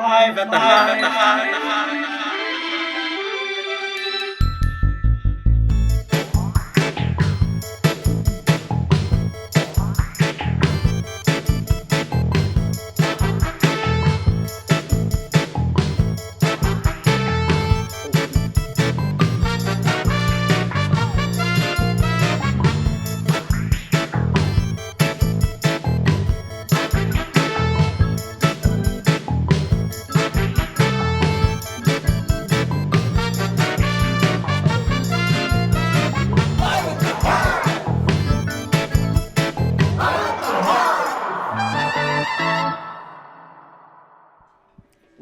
Live at the Hive.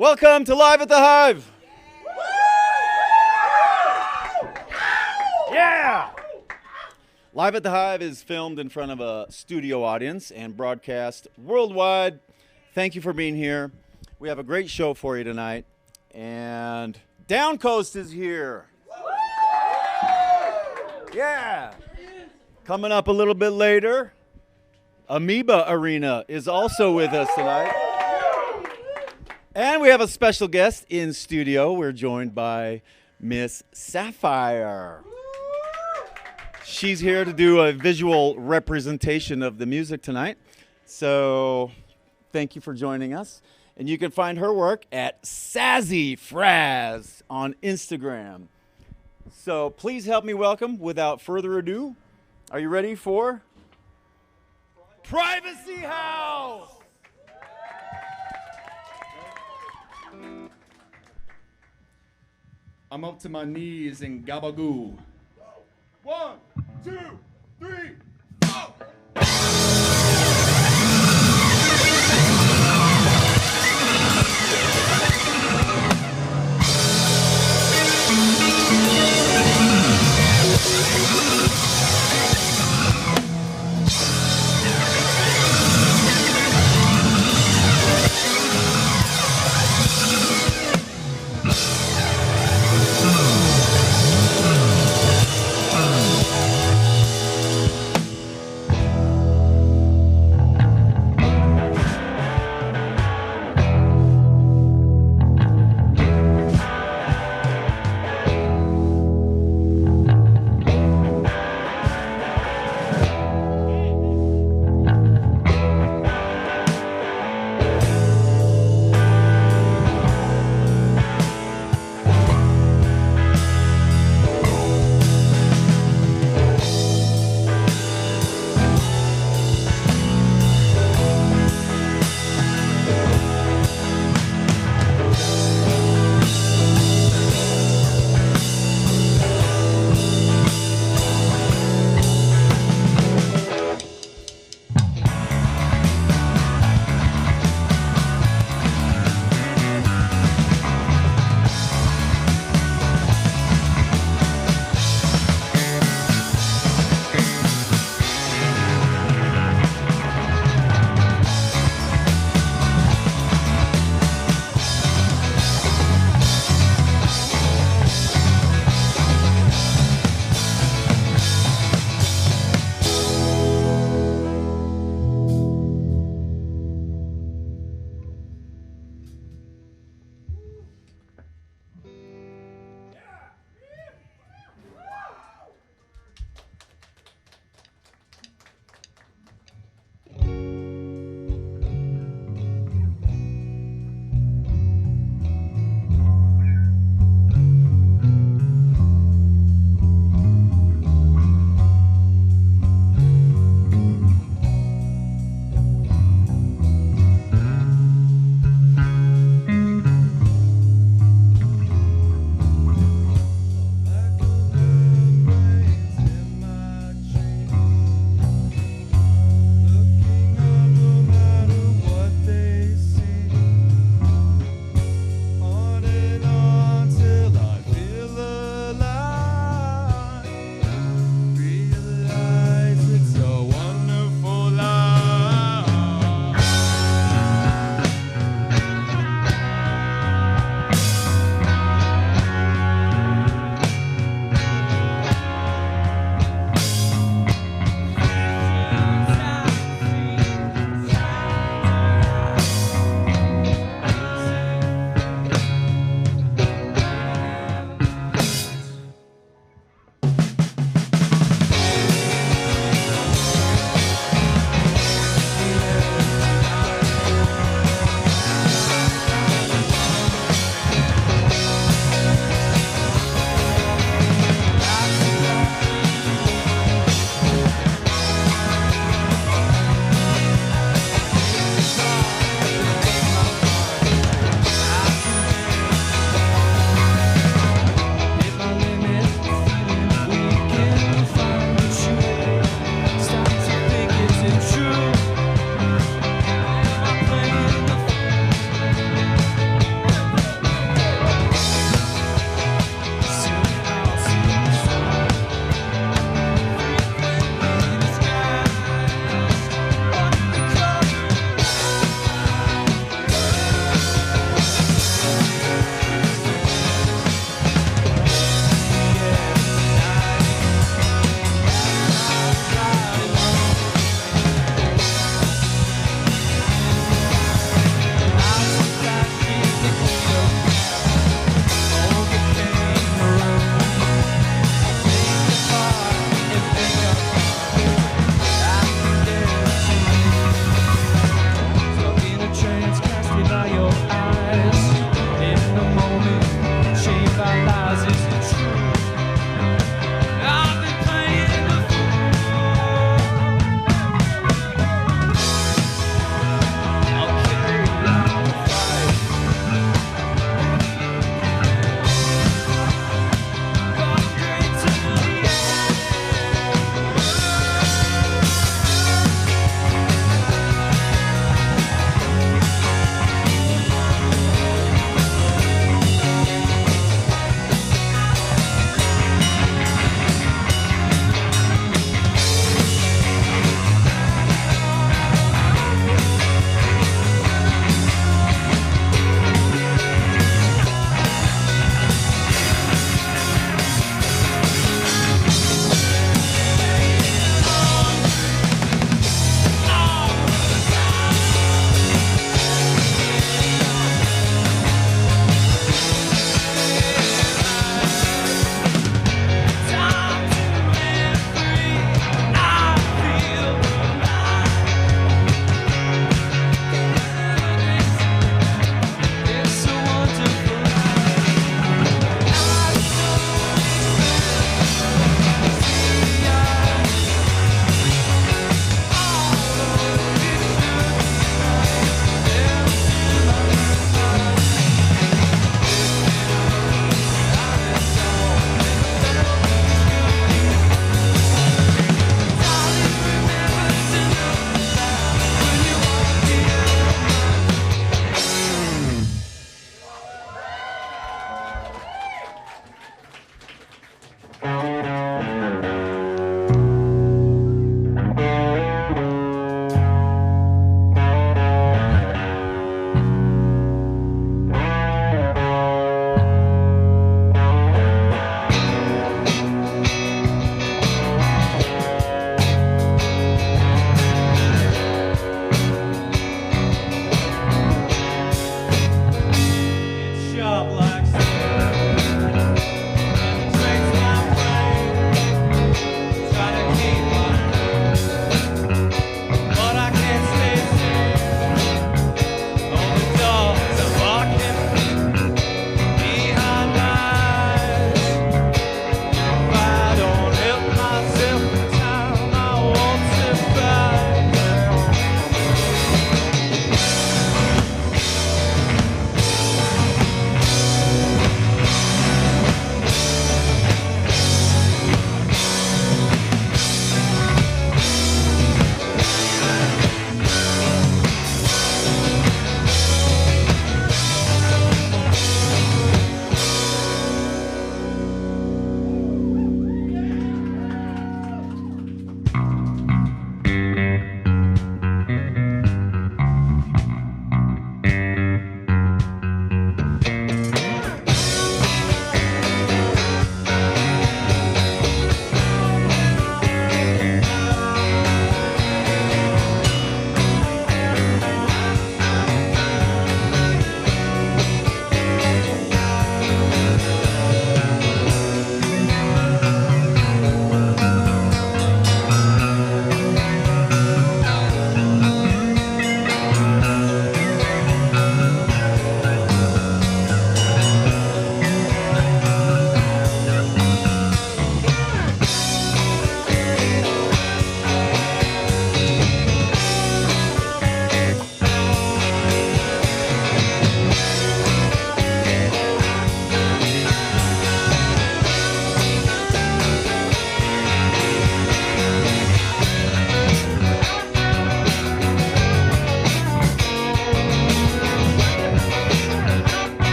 Welcome to Live at the Hive. Yeah! Live at the Hive is filmed in front of a studio audience and broadcast worldwide. Thank you for being here. We have a great show for you tonight. And DOWNCOAST is here. Yeah! Coming up a little bit later, AMOEBA Arena is also with us tonight. And we have a special guest in studio. We're joined by Miss Sapphire. She's here to do a visual representation of the music tonight. So thank you for joining us. And you can find her work at Sazzyfraz on Instagram. So please help me welcome, without further ado, are you ready for Privacy House? I'm up to my knees in gabagoo. 1, 2, 3, 4.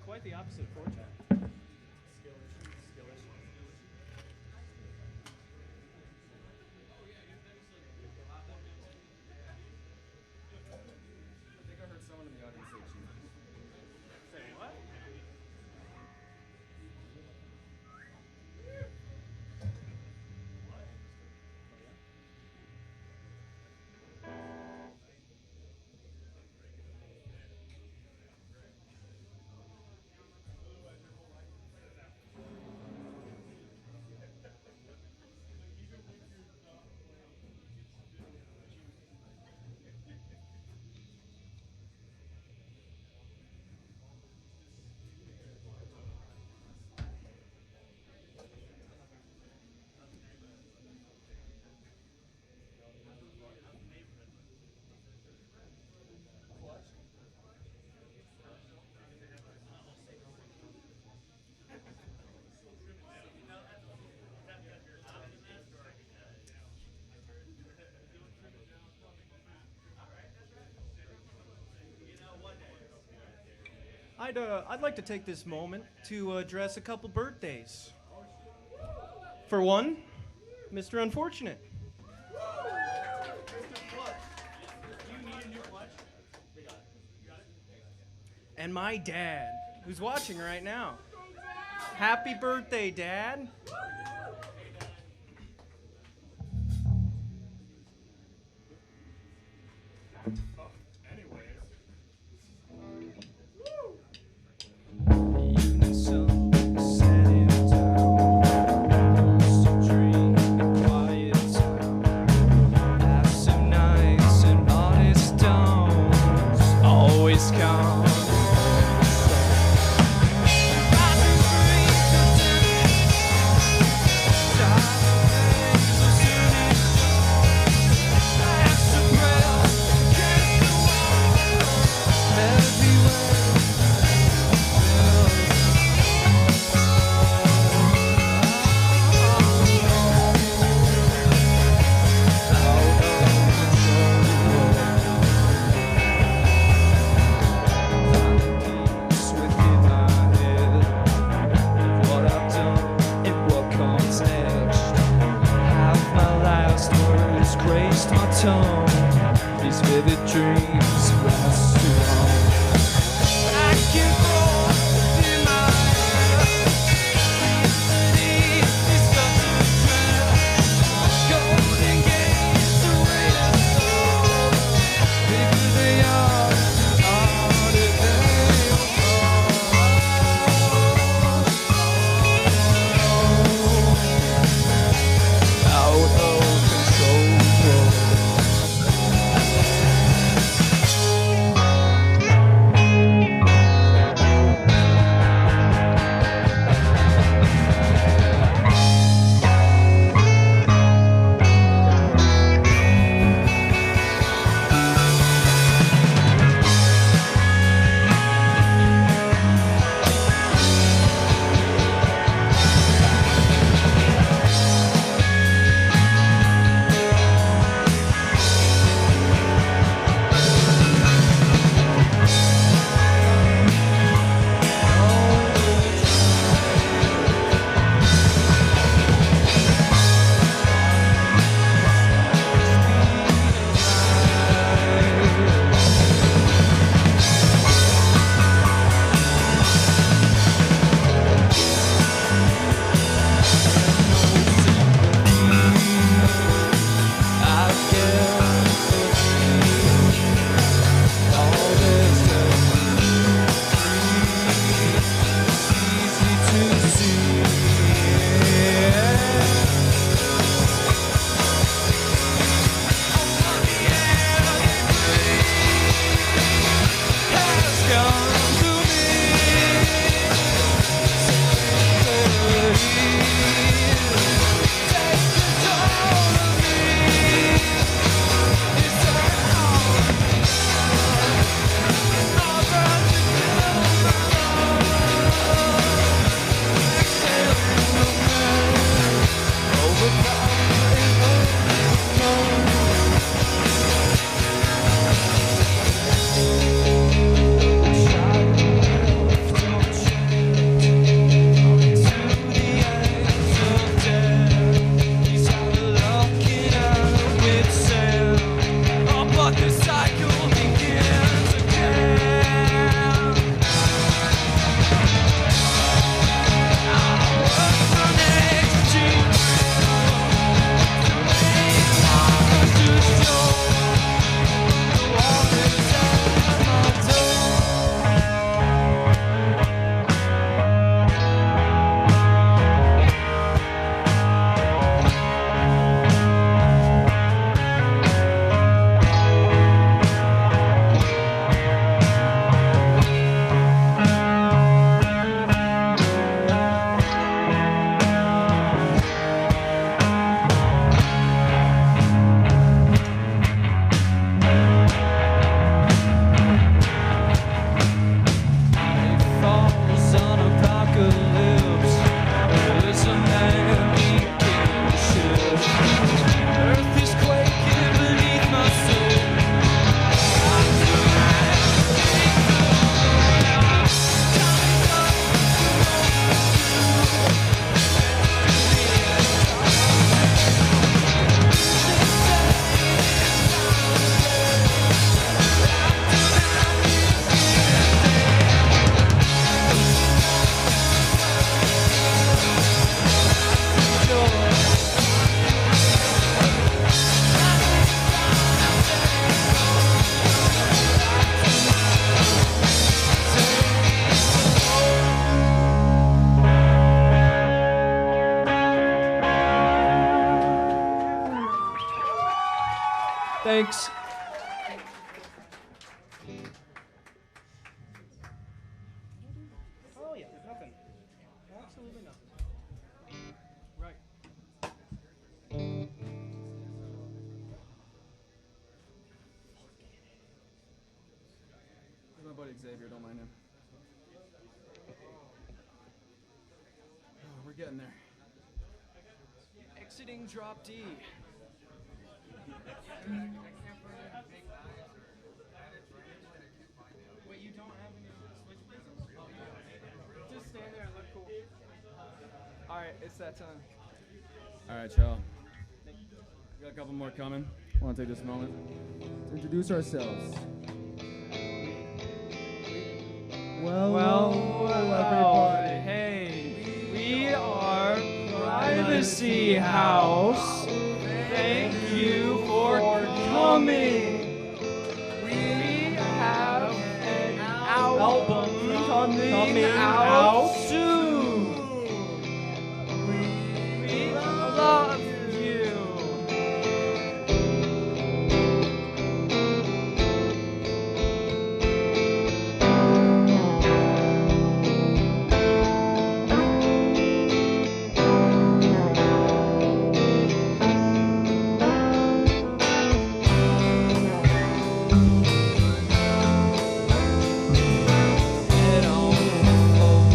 Quite the opposite of fortunate. I think I heard someone in the audience say Jesus. Say what? I'd like to take this moment to address a couple birthdays. For one, Mr. Unfortunate. And my dad, who's watching right now. Happy birthday, Dad. These vivid dreams last too long. Thanks. Oh yeah, nothing. Absolutely nothing. Right. My buddy Xavier, don't mind him. Oh, we're getting there. Exiting drop D. Wait, you don't have any switch places? Just stand there and look cool. Alright, it's that time. All right, y'all. We got a couple more coming. I want to take this moment to introduce ourselves. Well, everybody. Hey, we are Privacy House. Thank you for coming. We have an album coming out soon. We love you. Head on over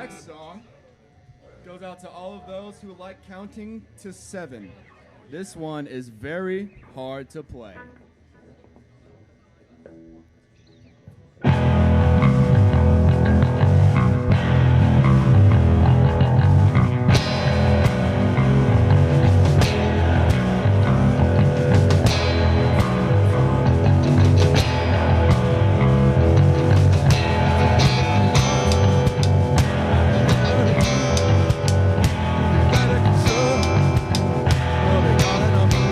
next song goes out to all of those who like counting to 7. This one is very hard to play. Better control. Oh, they got it on me.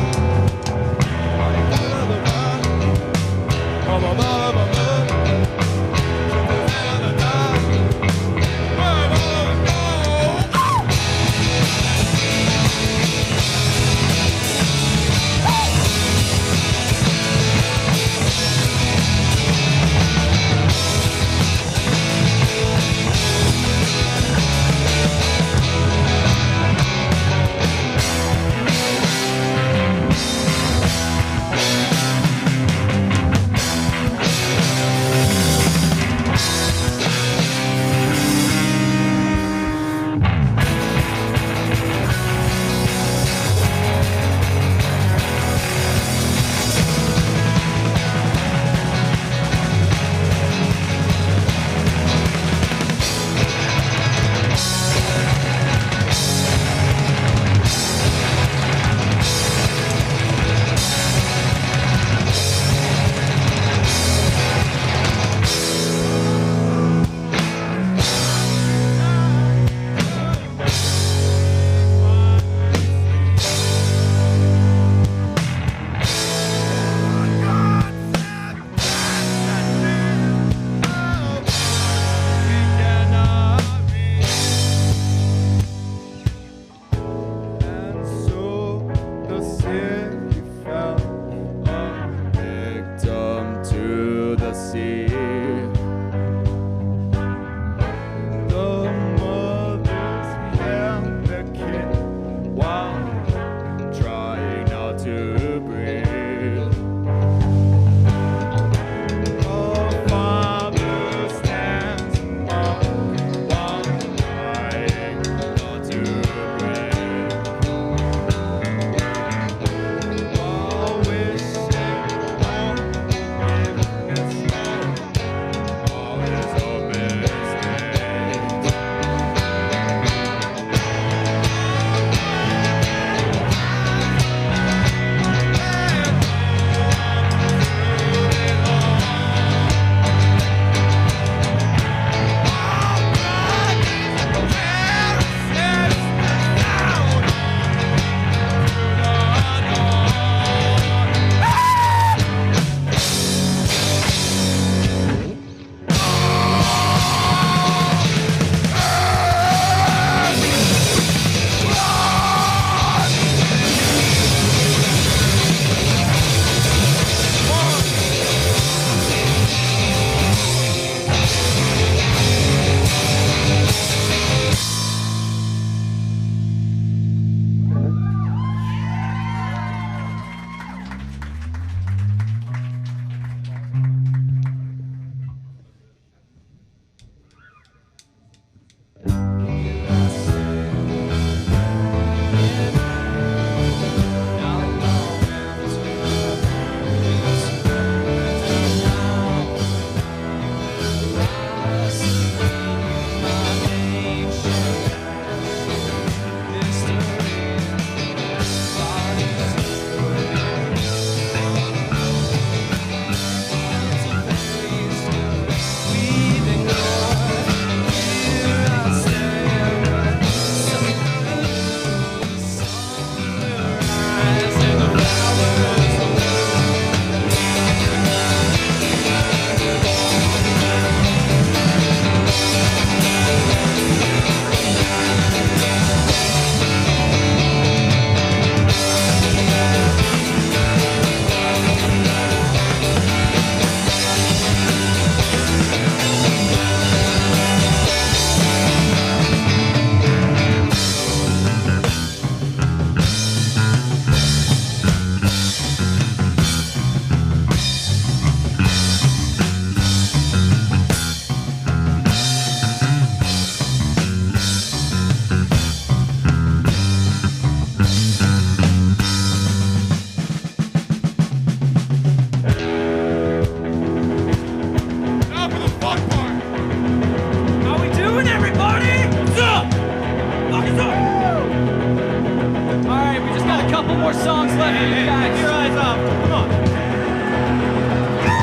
Hey, hey, take your eyes off him. Come on.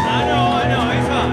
I know. He's hot.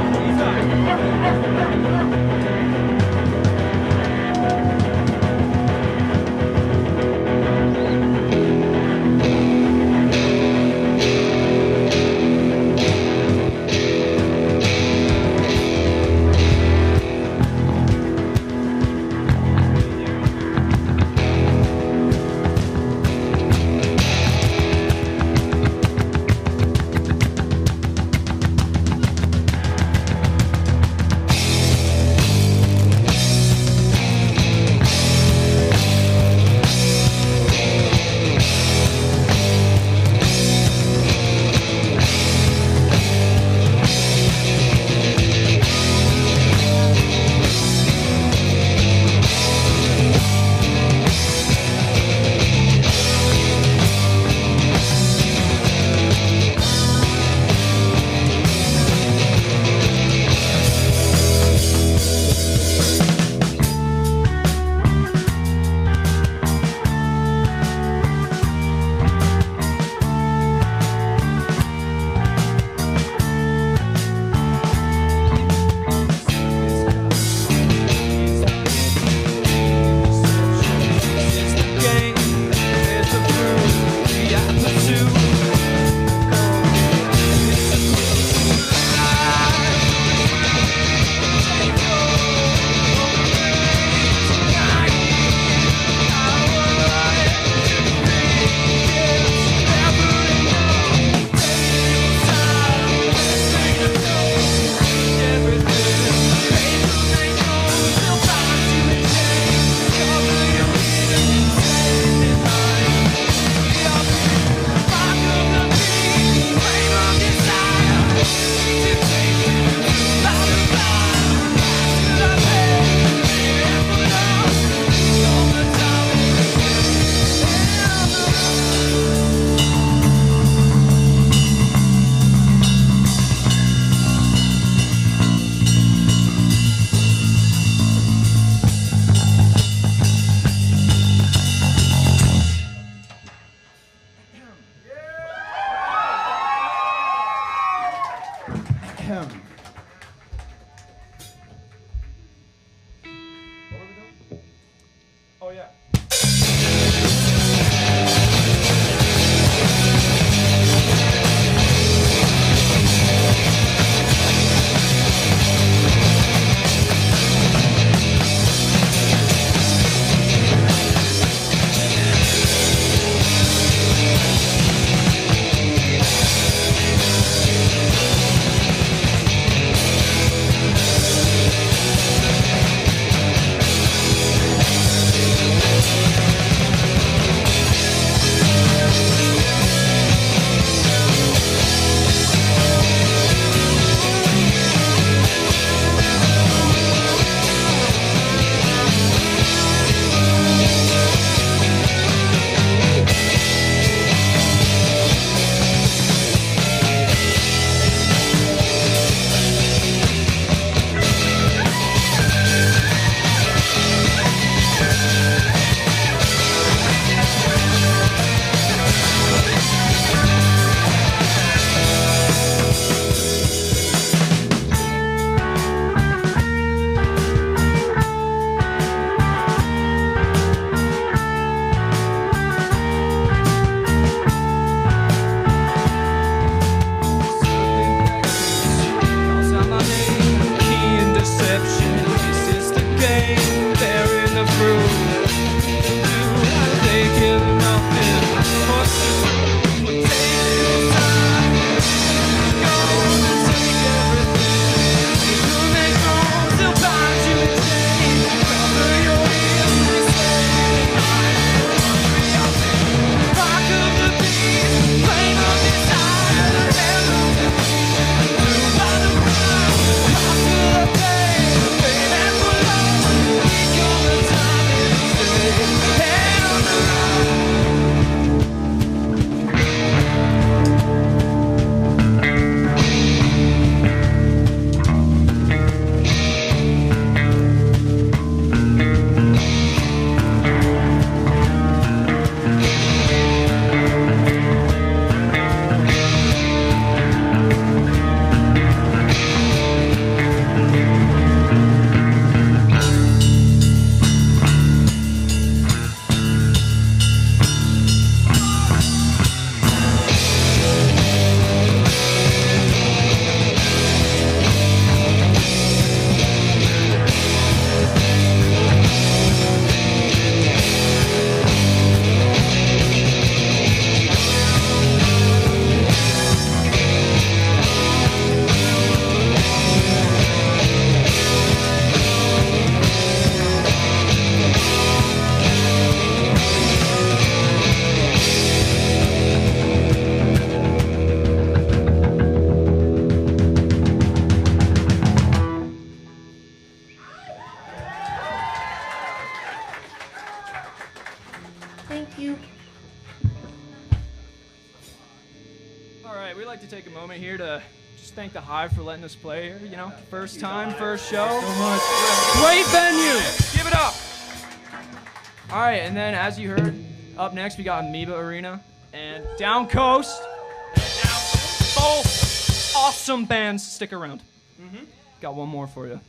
to take a moment here to just thank the Hive for letting us play here. You know, first time, first show. So much. Great venue. Give it up. All right, and then as you heard, up next we got AMOEBA Arena and DOWNCOAST. Both awesome bands. Stick around. Got one more for you.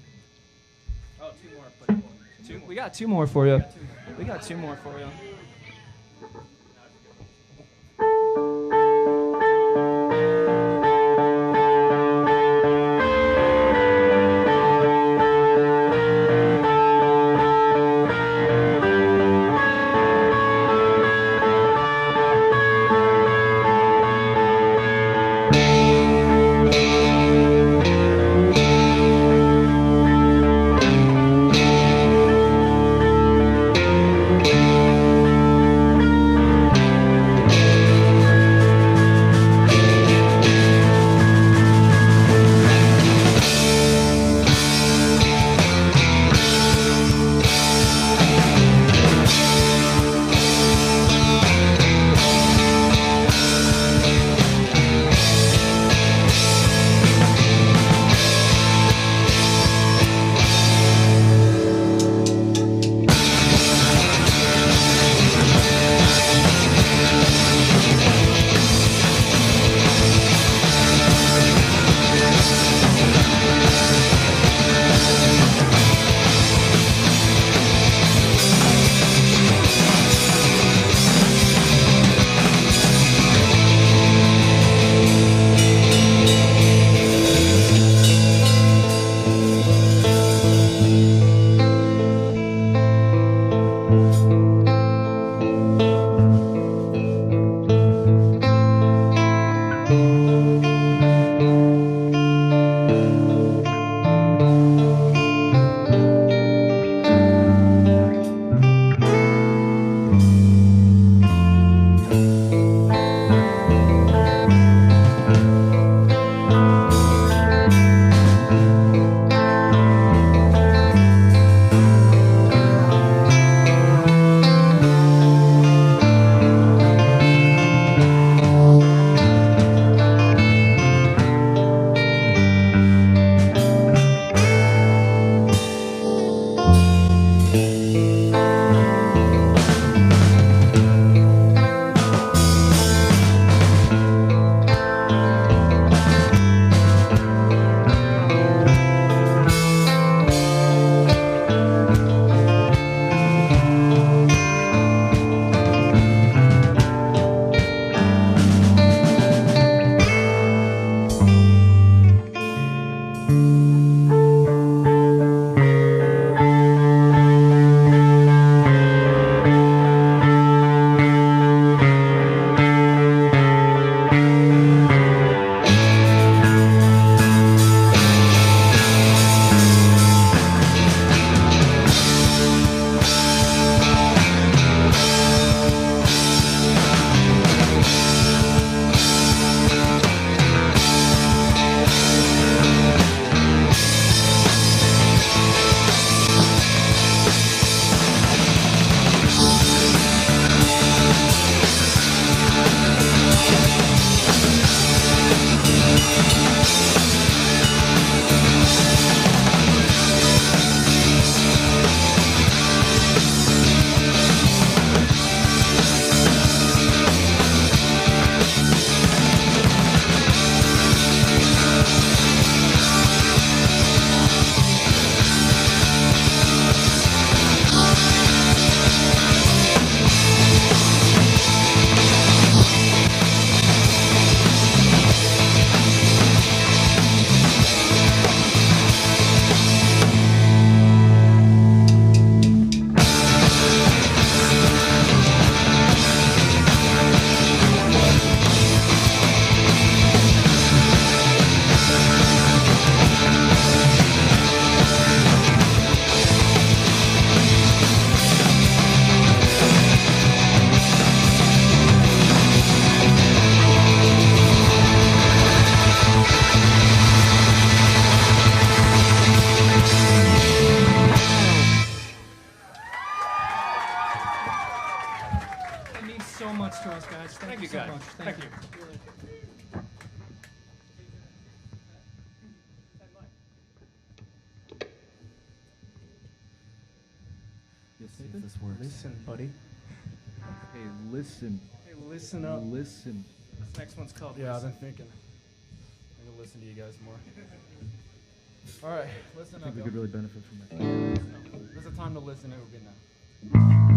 Oh, two more. But We got two more for you. We got two more for you. Thank you, guys. Thank you. See if this works. Listen, buddy. Hey, listen. Hey, listen up. Listen. This next one's called Yeah, I've Listen. been thinking. I'm gonna listen to you guys more. All right, listen I up. think we could really benefit from that. If there's a time to listen, it would be now.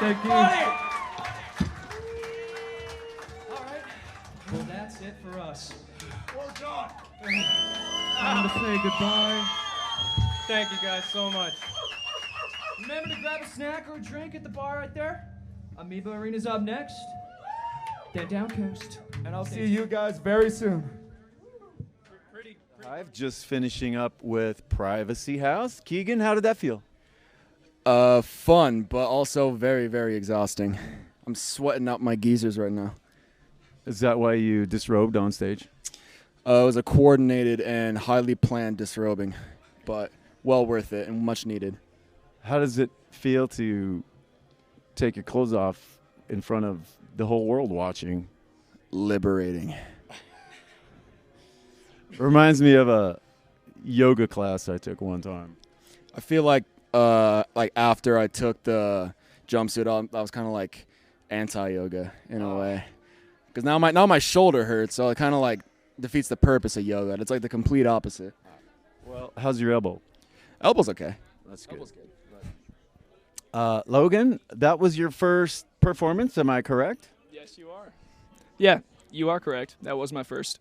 Thank you. All right. Well, that's it for us. Time to say goodbye. Thank you guys so much. Remember to grab a snack or a drink at the bar right there. Amoeba Arena's up next. Then Downcoast. And I'll see you guys very soon. I've just finishing up with Privacy House. Keegan, how did that feel? Fun, but also very, very exhausting. I'm sweating out my geezers right now. Is that why you disrobed on stage? It was a coordinated and highly planned disrobing, but well worth it and much needed. How does it feel to take your clothes off in front of the whole world watching? Liberating. Reminds me of a yoga class I took one time. I feel like after I took the jumpsuit off, I was kind of like anti-yoga in a way, because now my shoulder hurts, so it kind of like defeats the purpose of yoga. It's like the complete opposite. Well, how's your elbow? Elbow's okay. That's good. Elbow's good. Logan, that was your first performance, am I correct? Yes, you are. Yeah, you are correct. That was my first.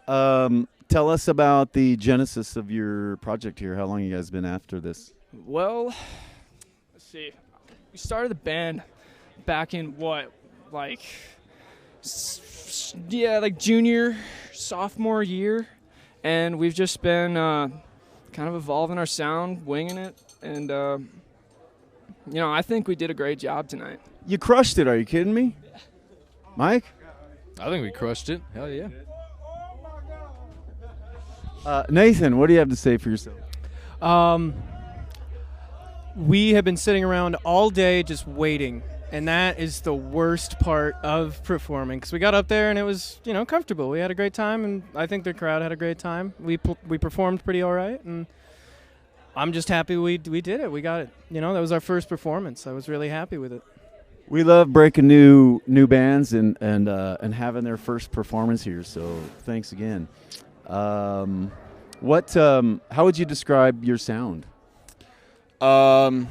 Tell us about the genesis of your project here. How long you guys been after this? Well, let's see. We started the band back in like junior, sophomore year, and we've just been kind of evolving our sound, winging it, and I think we did a great job tonight. You crushed it. Are you kidding me? Mike? I think we crushed it. Hell yeah. Nathan, what do you have to say for yourself? We have been sitting around all day just waiting, and that is the worst part of performing, because we got up there and it was, comfortable. We had a great time, and I think the crowd had a great time. We performed pretty all right, and I'm just happy we did it. We got it. That was our first performance. I was really happy with it. We love breaking new bands and having their first performance here. So thanks again. How would you describe your sound? A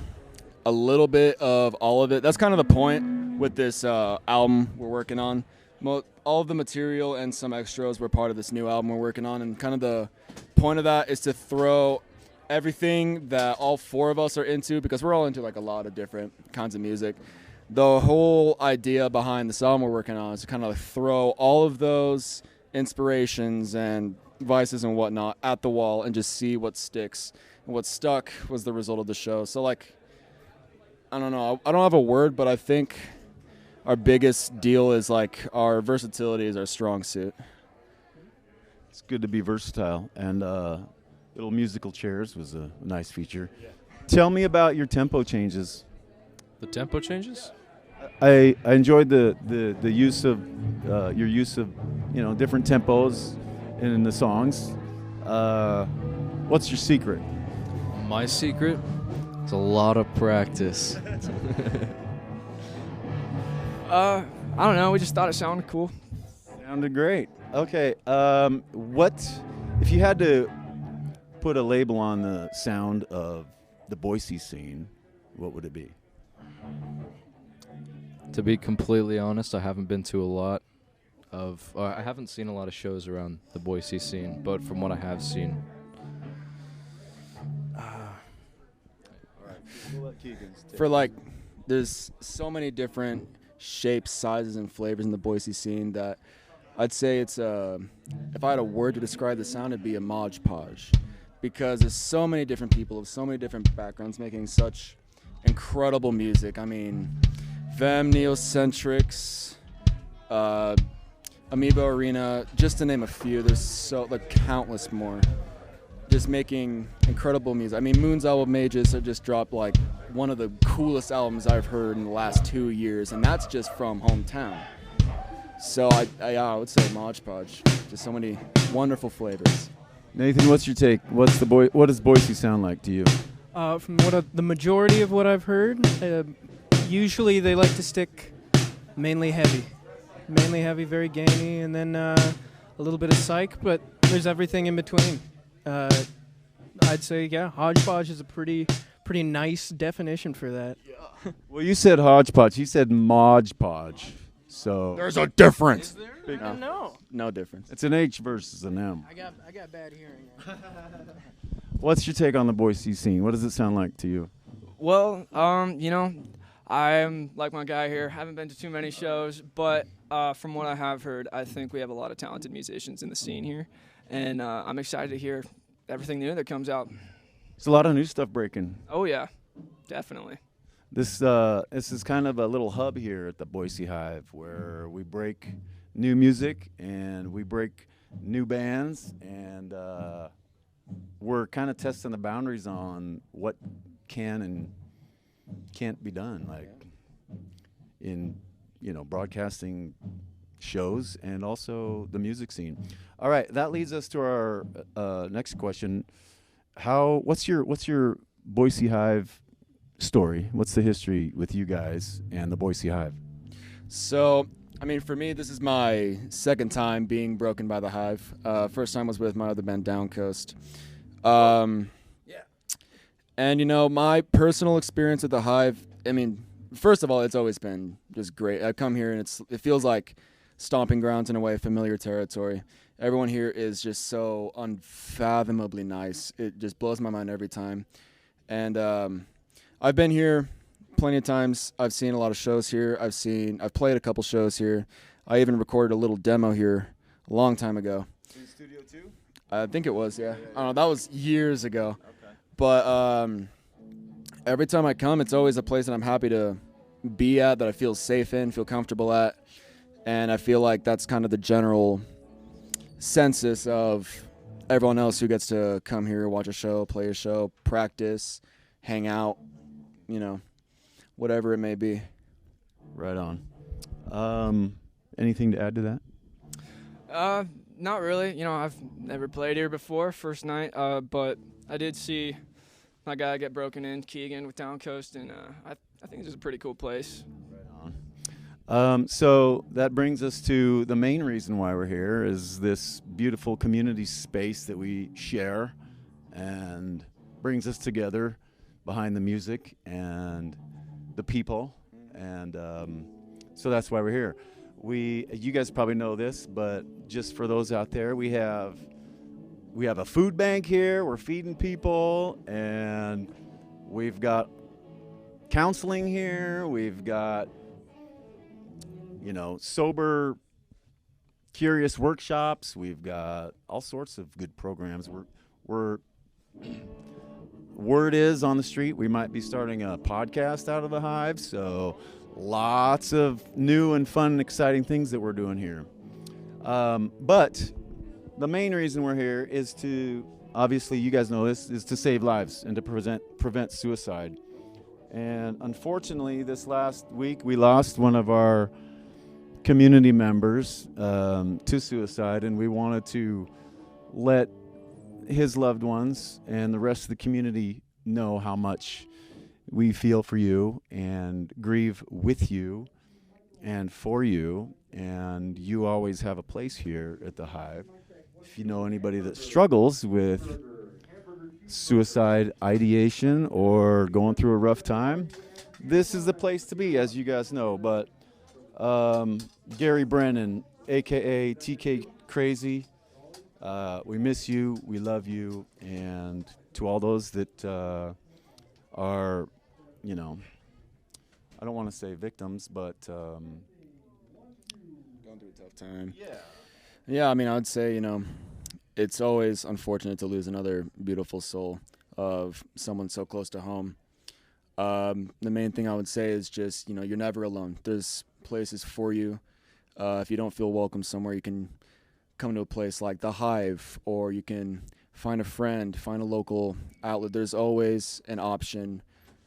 little bit of all of it. That's kind of the point with this album we're working on. All of the material and some extras were part of this new album we're working on, and kind of the point of that is to throw everything that all four of us are into, because we're all into like a lot of different kinds of music. The whole idea behind the song we're working on is to kind of like throw all of those inspirations and vices and whatnot at the wall and just see what sticks. And what stuck was the result of the show. So like, I don't know, I don't have a word, but I think our biggest deal is like our versatility is our strong suit. It's good to be versatile, and little musical chairs was a nice feature. Yeah. Tell me about your tempo changes. The tempo changes? I enjoyed the use of your use of different tempos in the songs. What's your secret? My secret? It's a lot of practice. I don't know. We just thought it sounded cool. Sounded great. Okay. What if you had to put a label on the sound of the Boise scene? What would it be? To be completely honest, I haven't been to a lot of... I haven't seen a lot of shows around the Boise scene, but from what I have seen... For like, there's so many different shapes, sizes, and flavors in the Boise scene that I'd say it's if I had a word to describe the sound, it'd be a Mod Podge, because there's so many different people of so many different backgrounds making such incredible music. I mean, Them, Neocentrics, AMOEBA Arena, just to name a few. There's so countless more, just making incredible music. I mean, Moon's album Mages have just dropped like one of the coolest albums I've heard in the last 2 years, and that's just from hometown. So I would say Mod Podge. Just so many wonderful flavors. Nathan, what's your take? What does Boise sound like to you? From the majority of what I've heard, usually they like to stick mainly heavy, very gainy, and then a little bit of psych, but there's everything in between. I'd say, yeah, Hodgepodge is a pretty pretty nice definition for that. Well, you said hodgepodge. He said Modge Podge. So There's a difference. I don't know. No difference. it's an H versus an M. I got bad hearing. What's your take on the Boise scene? What does it sound like to you? Well, I'm like my guy here. Haven't been to too many shows, but from what I have heard, I think we have a lot of talented musicians in the scene here, and I'm excited to hear everything new that comes out. There's a lot of new stuff breaking. Oh yeah, definitely. This is kind of a little hub here at the Boise Hive where we break new music and we break new bands, and we're kind of testing the boundaries on what can and can't be done, like in broadcasting shows and also the music scene. All right, that leads us to our next question. What's your Boise Hive story? What's the history with you guys and the Boise Hive? So, I mean, for me, this is my second time being broken by the Hive. First time was with my other band, DOWNCOAST. And, my personal experience with the Hive, I mean, first of all, it's always been just great. I come here, and it feels like stomping grounds in a way, familiar territory. Everyone here is just so unfathomably nice. It just blows my mind every time. And I've been here plenty of times. I've seen a lot of shows here. I've played a couple shows here. I even recorded a little demo here a long time ago. In Studio 2? I think it was, yeah. I don't know, that was years ago. Okay. But every time I come, it's always a place that I'm happy to be at, that I feel safe in, feel comfortable at. And I feel like that's kind of the general census of everyone else who gets to come here, watch a show, play a show, practice, hang out, whatever it may be. Right on. Anything to add to that? Not really. I've never played here before, first night, but I did see my guy get broken in, Keegan, with DOWNCOAST, and I think this is a pretty cool place. So that brings us to the main reason why we're here, is this beautiful community space that we share and brings us together behind the music and the people. And so that's why we're here. You guys probably know this, but just for those out there, we have a food bank here. We're feeding people, and we've got counseling here. We've got sober, curious workshops. We've got all sorts of good programs. We're word is on the street we might be starting a podcast out of the Hive, so lots of new and fun and exciting things that we're doing here. But the main reason we're here is to, obviously you guys know this, is to save lives and to prevent suicide. And unfortunately, this last week we lost one of our community members to suicide, and we wanted to let his loved ones and the rest of the community know how much we feel for you and grieve with you and for you. And you always have a place here at the Hive. If you know anybody that struggles with suicide ideation or going through a rough time, this is the place to be, as you guys know. But Gary Brennan, aka TK Crazy, we miss you, we love you, and to all those that are, I don't want to say victims, but Going through a tough time. Yeah, I mean, I would say, it's always unfortunate to lose another beautiful soul of someone so close to home. The main thing I would say is just, you're never alone. There's places for you. If you don't feel welcome somewhere, you can come to a place like the Hive, or you can find a friend, find a local outlet. There's always an option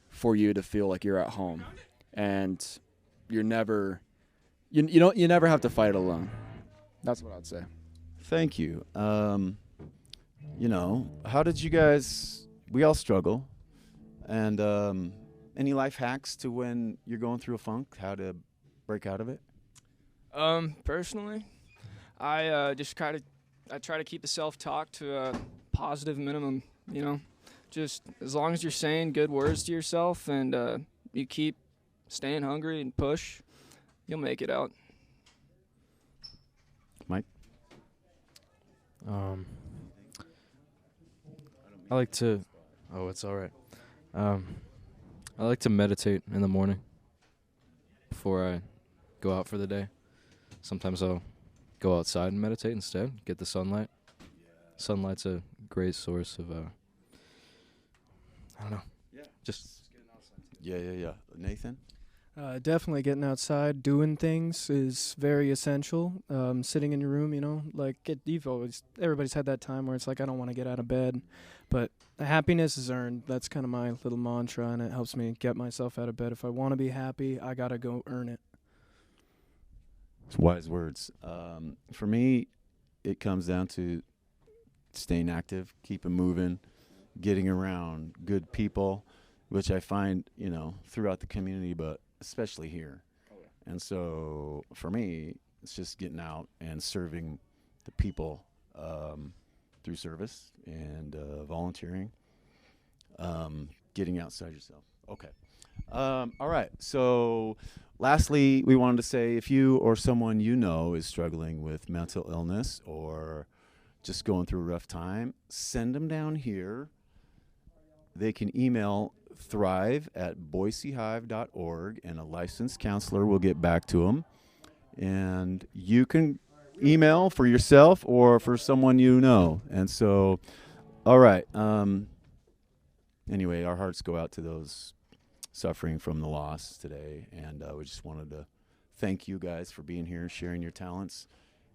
for you to feel like you're at home, and you're never, you never have to fight it alone. That's what I'd say. thank you. How did you guys? We all struggle, and any life hacks to when you're going through a funk? How to break out of it? Personally, I try to keep the self-talk to a positive minimum. Just as long as you're saying good words to yourself and you keep staying hungry and push, you'll make it out. Mike? I like to. Oh, it's all right. I like to meditate in the morning before I go out for the day. Sometimes I'll go outside and meditate instead. Get the sunlight. Sunlight's a great source of. I don't know. Yeah. Just. Yeah. Nathan? Definitely getting outside, doing things is very essential. Sitting in your room, like everybody's had that time where it's like, I don't want to get out of bed, but the happiness is earned. That's kind of my little mantra, and it helps me get myself out of bed. If I want to be happy, I got to go earn it. It's wise words. For me, it comes down to staying active, keeping moving, getting around good people, which I find, throughout the community, but especially here. And so for me, it's just getting out and serving the people through service and volunteering, getting outside yourself. Okay. All right. So lastly, we wanted to say if you or someone you know is struggling with mental illness or just going through a rough time, send them down here. They can email thrive@boisehive.org, and a licensed counselor will get back to them. And you can email for yourself or for someone you know. And so, all right. Anyway, our hearts go out to those suffering from the loss today. And we just wanted to thank you guys for being here, sharing your talents.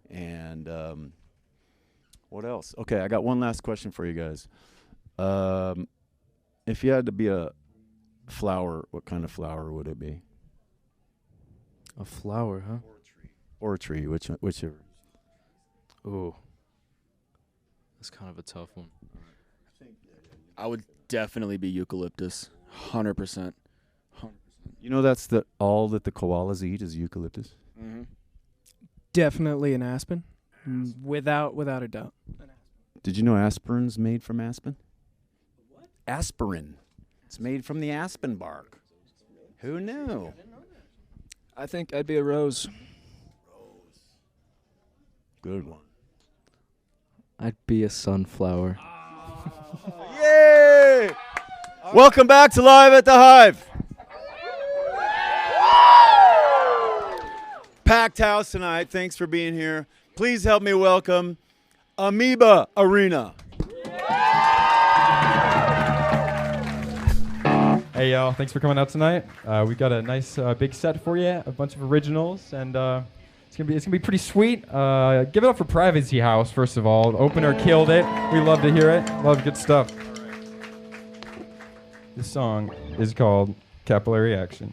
And what else? Okay, I got one last question for you guys. If you had to be a flower, what kind of flower would it be? A flower, huh? Or a tree, whichever. Ooh. That's kind of a tough one. I would definitely be eucalyptus. 100%. That's all that the koalas eat is eucalyptus? Mm-hmm. Definitely an aspen, without a doubt. Did you know aspirin's made from aspen? What? Aspirin. It's made from the aspen bark. Who knew? I think I'd be a rose. Good one. I'd be a sunflower. Yay! Welcome back to Live at the Hive. Packed house tonight. Thanks for being here. Please help me welcome AMOEBA Arena. Hey y'all, thanks for coming out tonight. We've got a nice big set for you, a bunch of originals, and it's gonna be pretty sweet. Give it up for Privacy House first of all. The opener killed it. We love to hear it. Love good stuff. This song is called Capillary Action.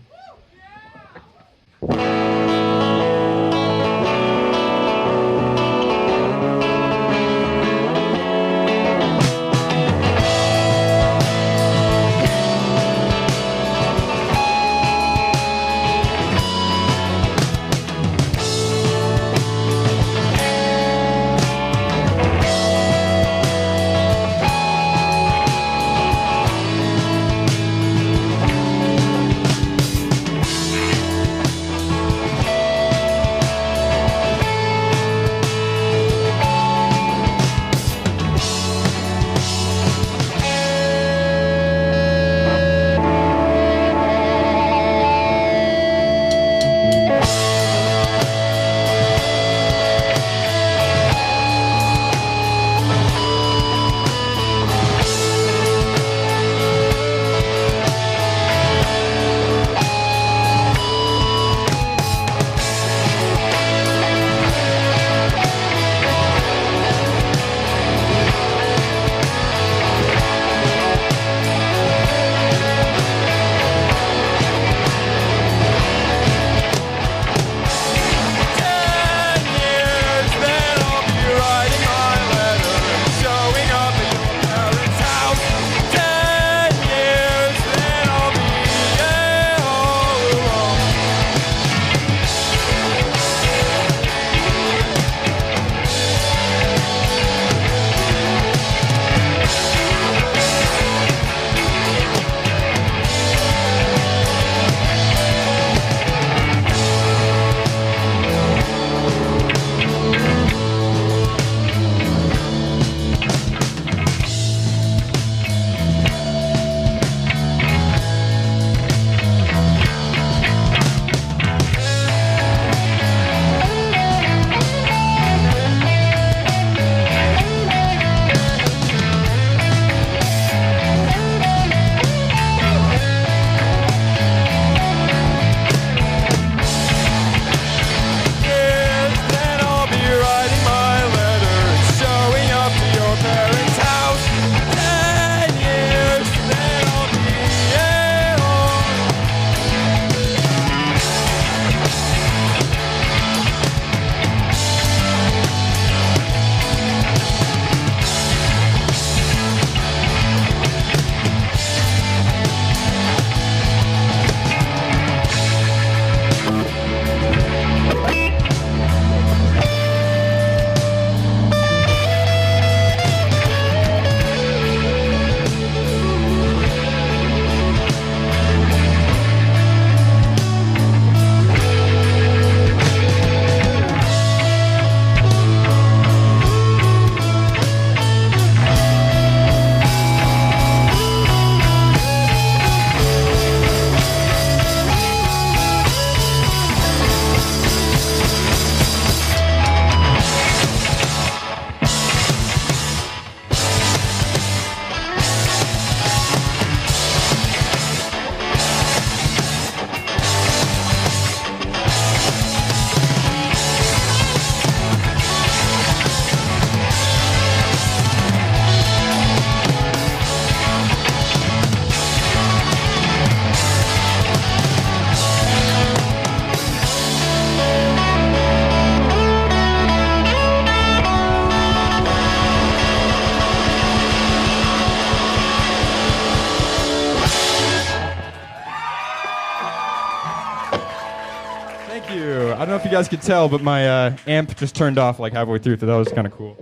don't know if you guys could tell, but my amp just turned off like halfway through, so that was kind of cool.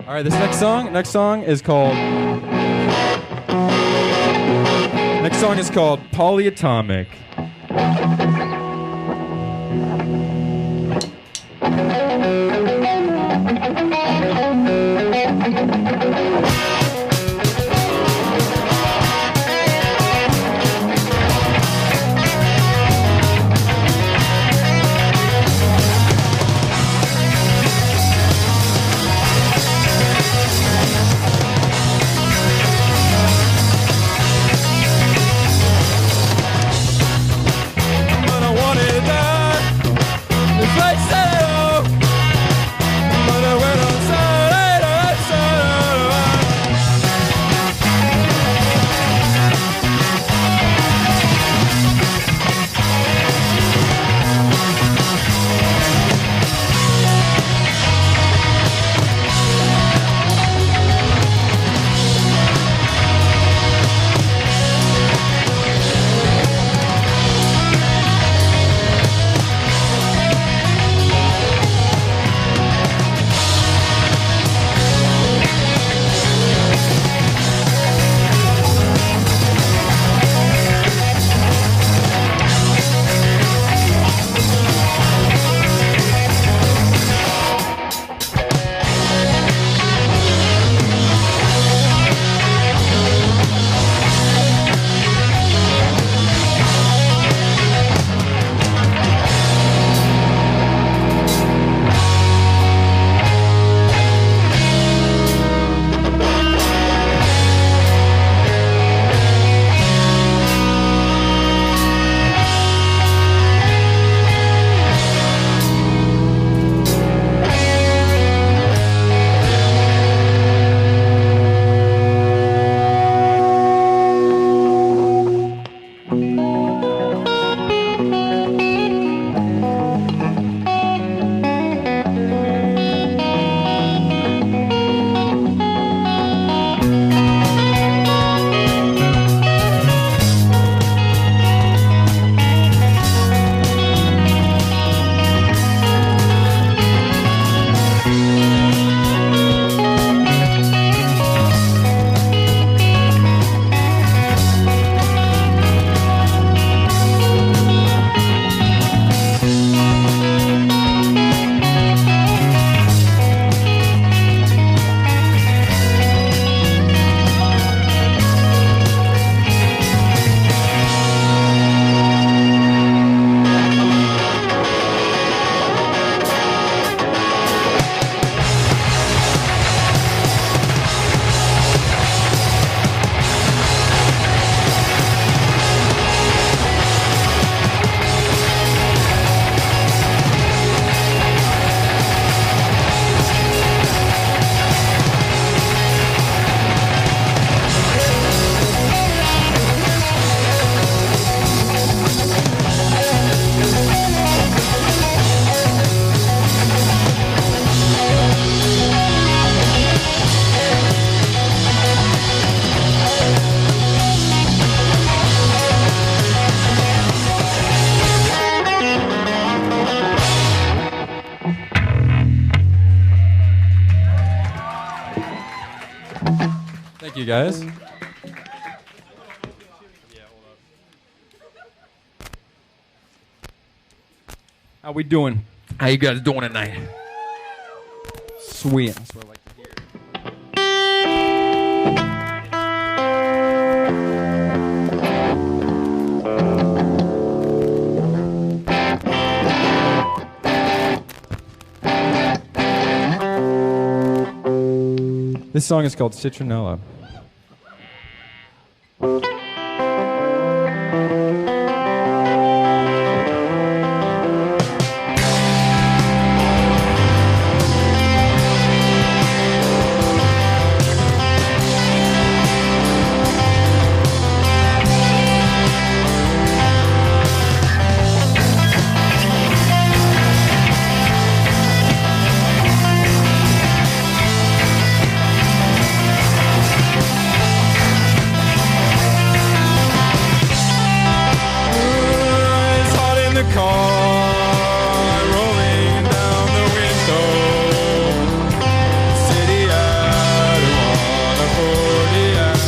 All right, this next song is called Polyatomic. Thank you, guys. How we doing? How you guys doing tonight? Sweet. That's what I like to hear. This song is called Citronella. a car rolling down the window. City, I don't wanna forget.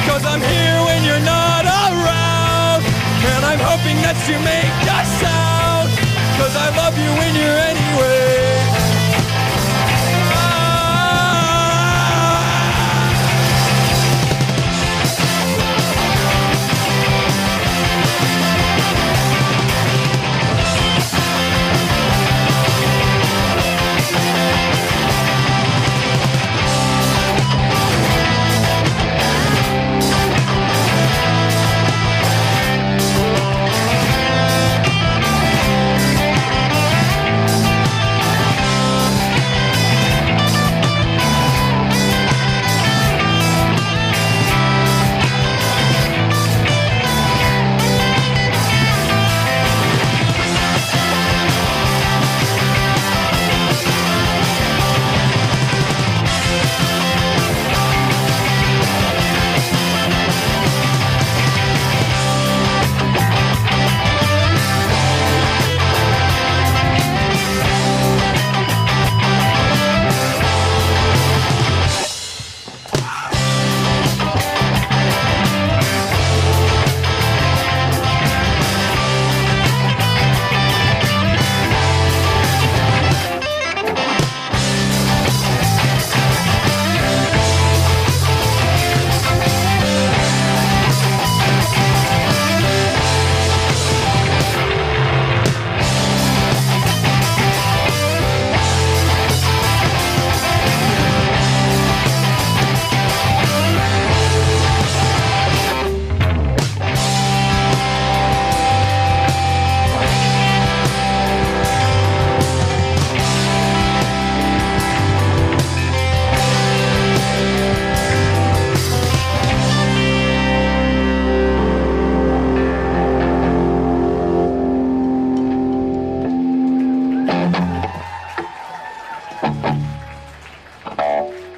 'Cause I'm here when you're not around, and I'm hoping that you make a sound. 'Cause I love you when you're anyway.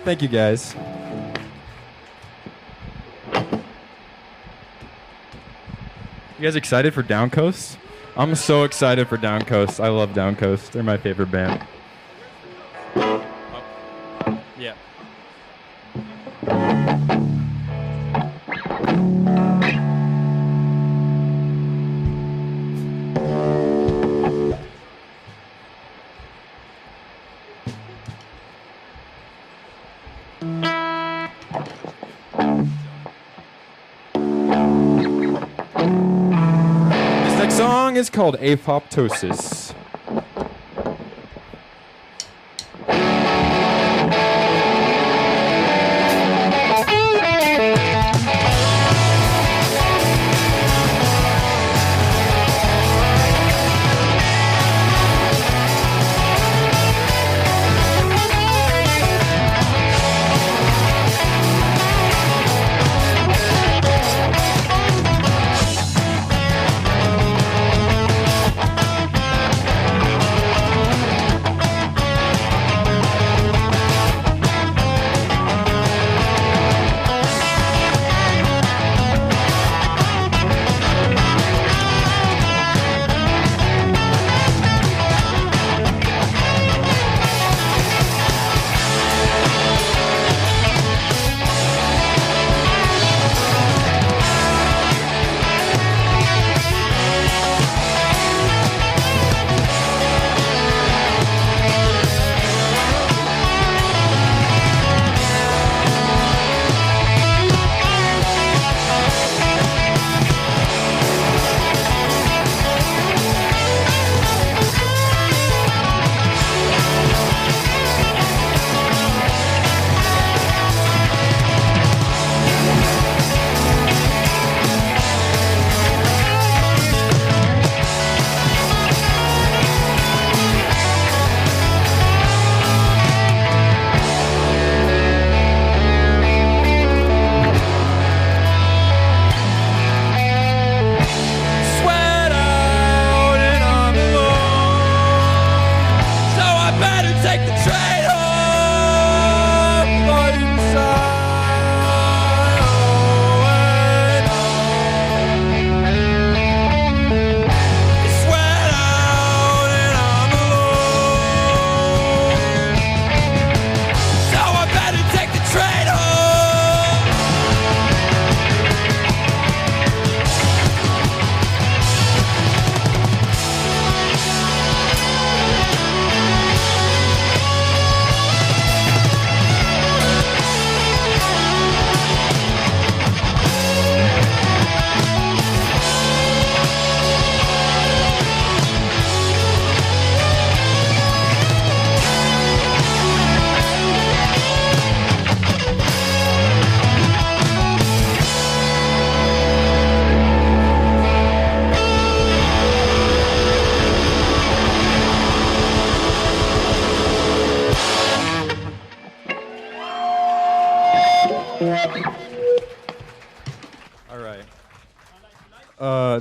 Thank you, guys. You guys excited for DOWNCOAST? I'm so excited for DOWNCOAST. I love DOWNCOAST. They're my favorite band. Yeah. This next song is called Apoptosis.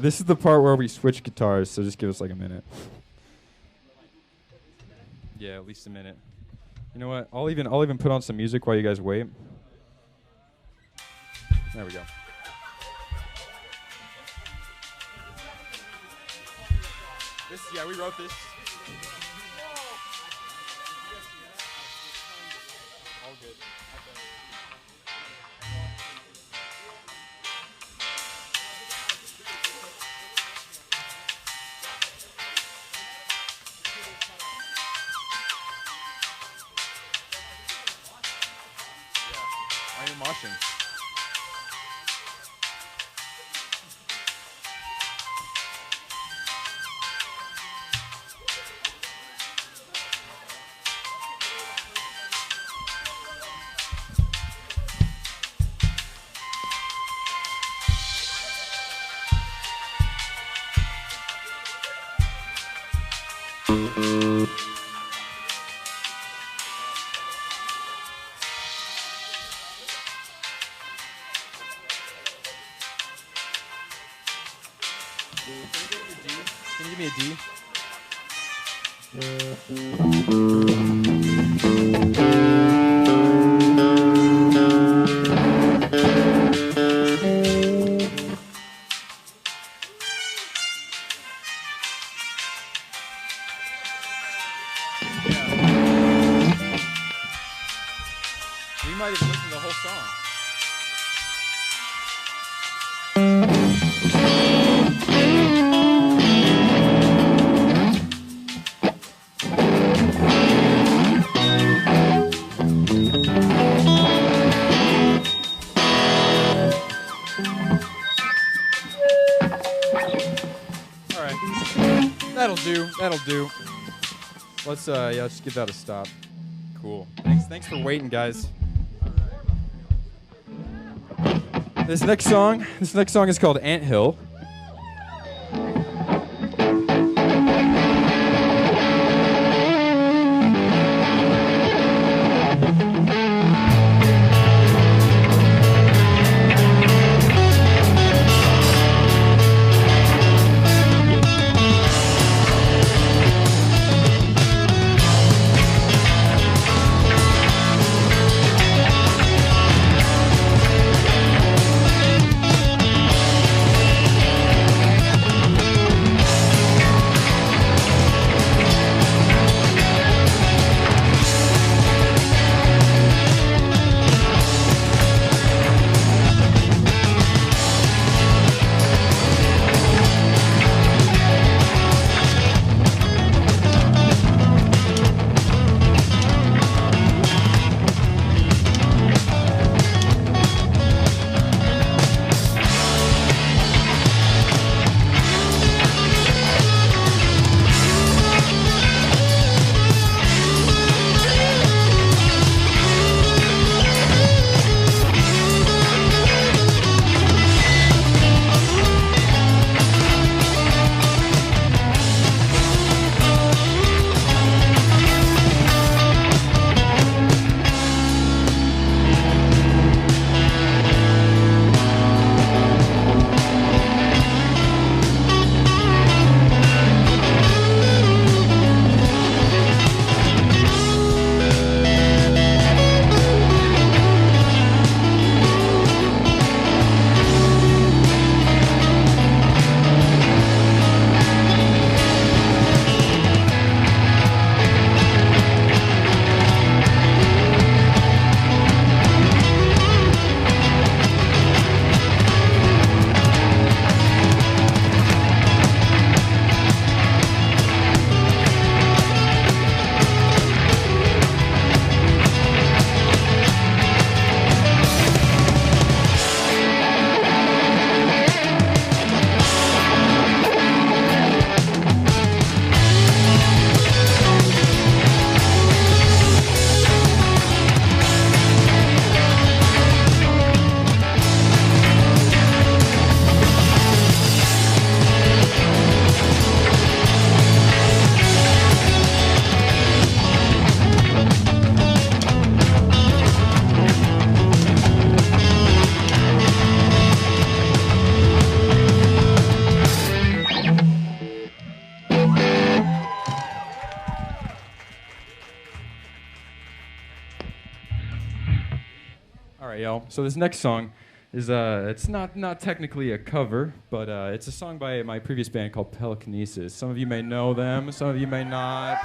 This is the part where we switch guitars, so just give us like a minute. Yeah, at least a minute. You know what? I'll even put on some music while you guys wait. There we go. Yeah, we wrote this. All good. Why are you moshing? Can you give me a D? We might have listened to the whole song. That'll do. Let's let's give that a stop. Cool. Thanks for waiting, guys. This next song is called Anthill. right, y'all. So this next song is it's not technically a cover, but it's a song by my previous band called Telekinesis. Some of you may know them, some of you may not.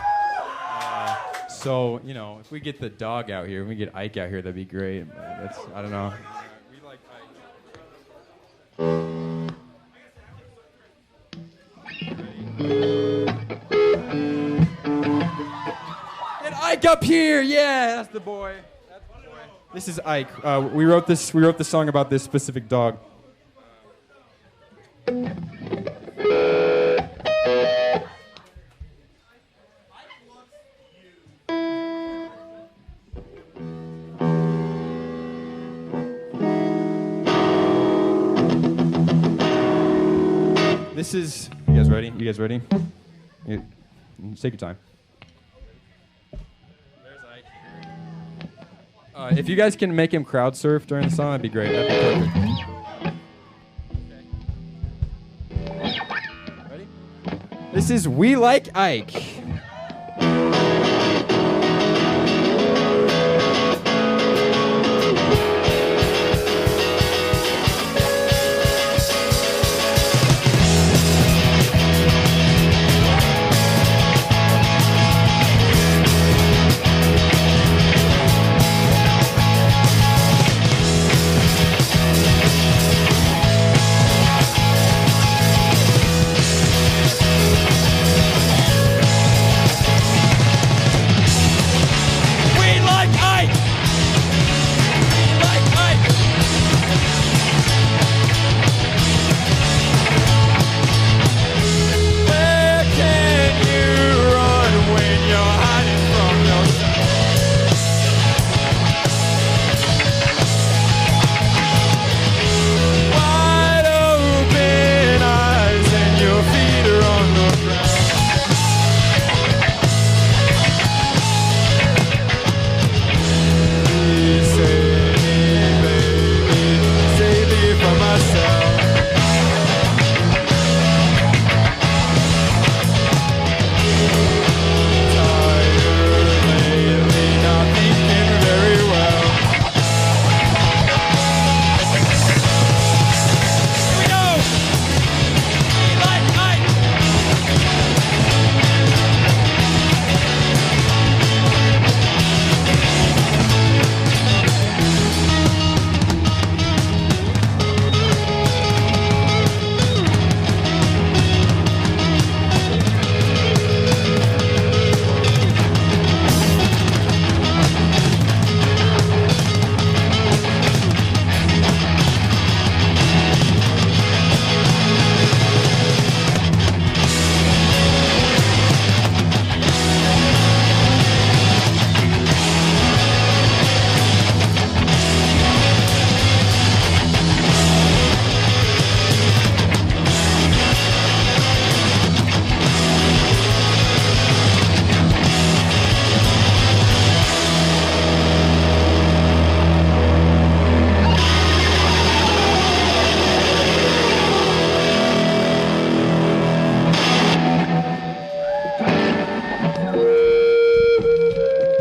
So, you know, if we get the dog out here, if we get Ike out here, that'd be great. That's, I don't know. We like Ike. Get Ike up here, yeah, that's the boy. This is Ike. We wrote this song about this specific dog. This is. You guys ready? You guys ready? Take your time. If you guys can make him crowd surf during the song, that'd be great. That'd be perfect. Ready? This is We Like Ike.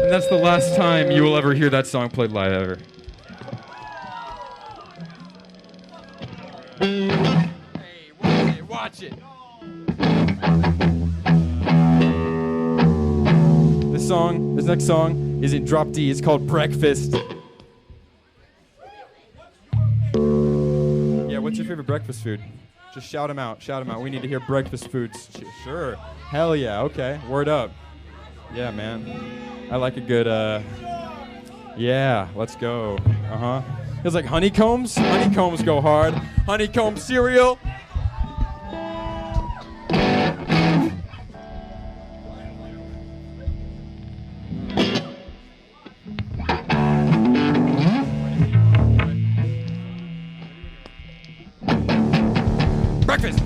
That's the last time you will ever hear that song played live ever. Hey, watch it. This next song is in drop D. It's called Breakfast. Yeah, what's your favorite breakfast food? Just shout them out. Shout them out. We need to hear breakfast foods. Sure. Hell yeah. Okay. Word up. Yeah, man. I like a good, yeah, let's go. It's like honeycombs. Honeycombs go hard. Honeycomb cereal. Breakfast.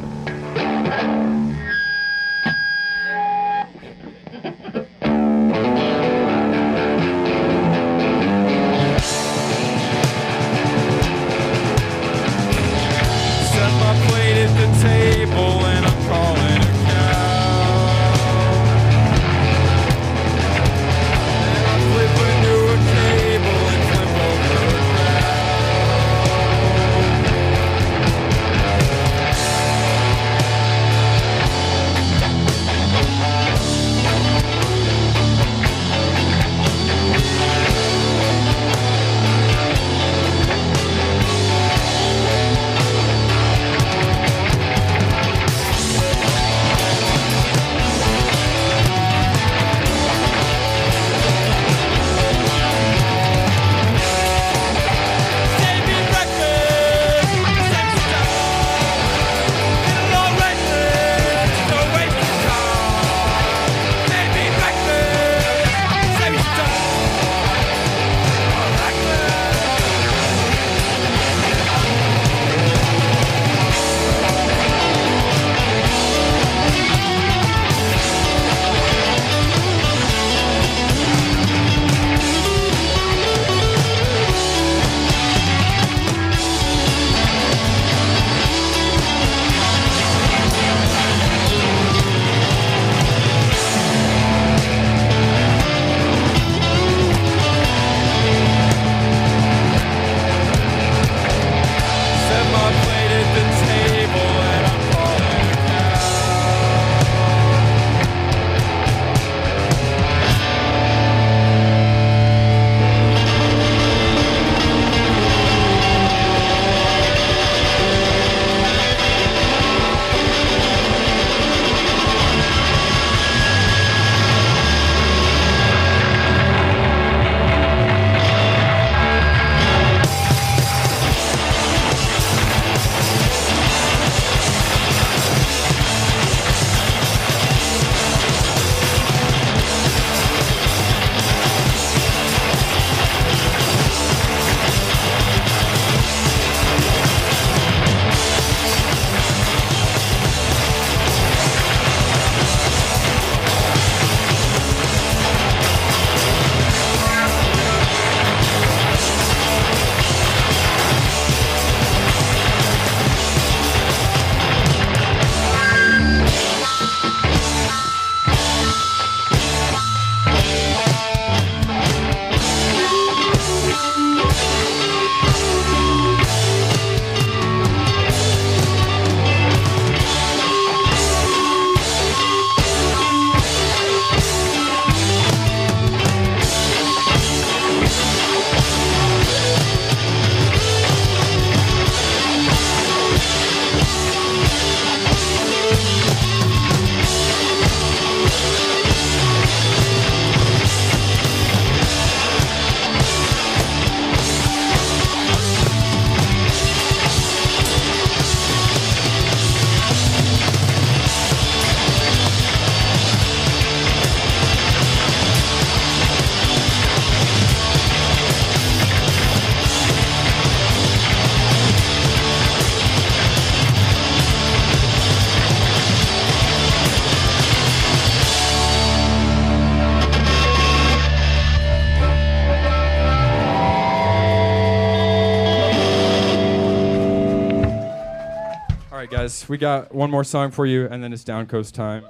We got one more song for you, and then it's Downcoast time.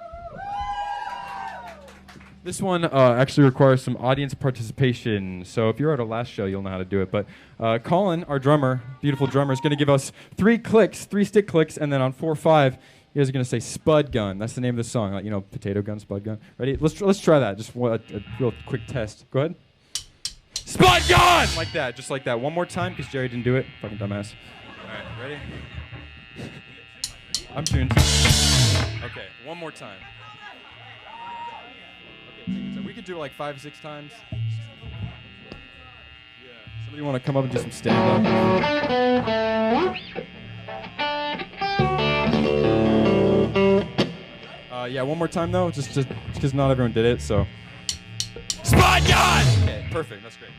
This one actually requires some audience participation. So if you were at our last show, you'll know how to do it. But Colin, our drummer, beautiful drummer, is going to give us 3 clicks, 3 stick clicks, and then on 4 or 5, you guys are going to say Spud Gun. That's the name of the song. Like, you know, potato gun, Spud Gun. Ready? Let's try that. Just a real quick test. Go ahead. Spud Gun! Like that. Just like that. One more time, because Jerry didn't do it. Fucking dumbass. All right. Ready? I'm tuned. Okay. One more time. Okay. So we could do it like 5, 6 times. Yeah. Somebody want to come up and do some stand-up? Yeah, one more time though, just because not everyone did it, so. Spud Gun! Okay, perfect, that's great.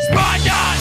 Spud Gun!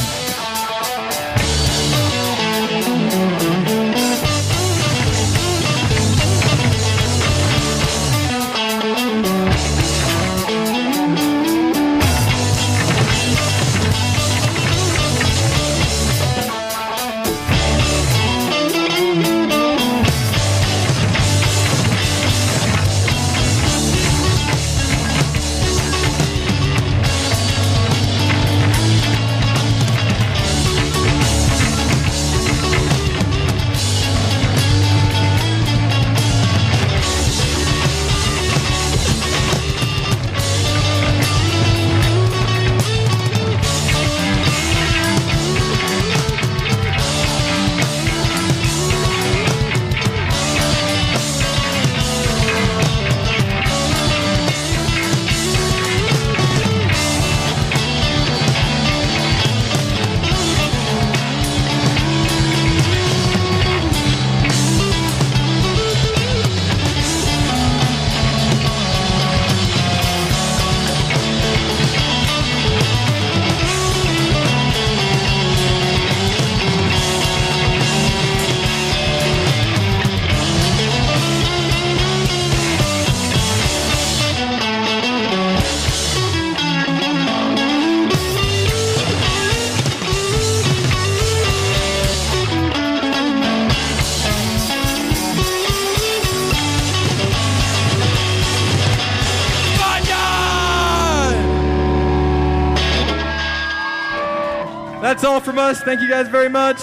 That's all from us. Thank you guys very much.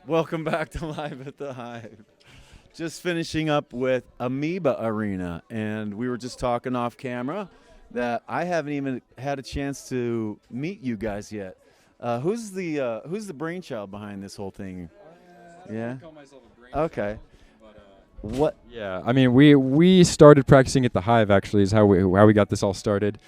Welcome back to Live at the Hive. Just finishing up with AMOEBA Arena, and we were just talking off camera that I haven't even had a chance to meet you guys yet. Who's the brainchild behind this whole thing? Yeah. Okay. What? Yeah, I mean, we started practicing at the Hive. Actually, is how we got this all started.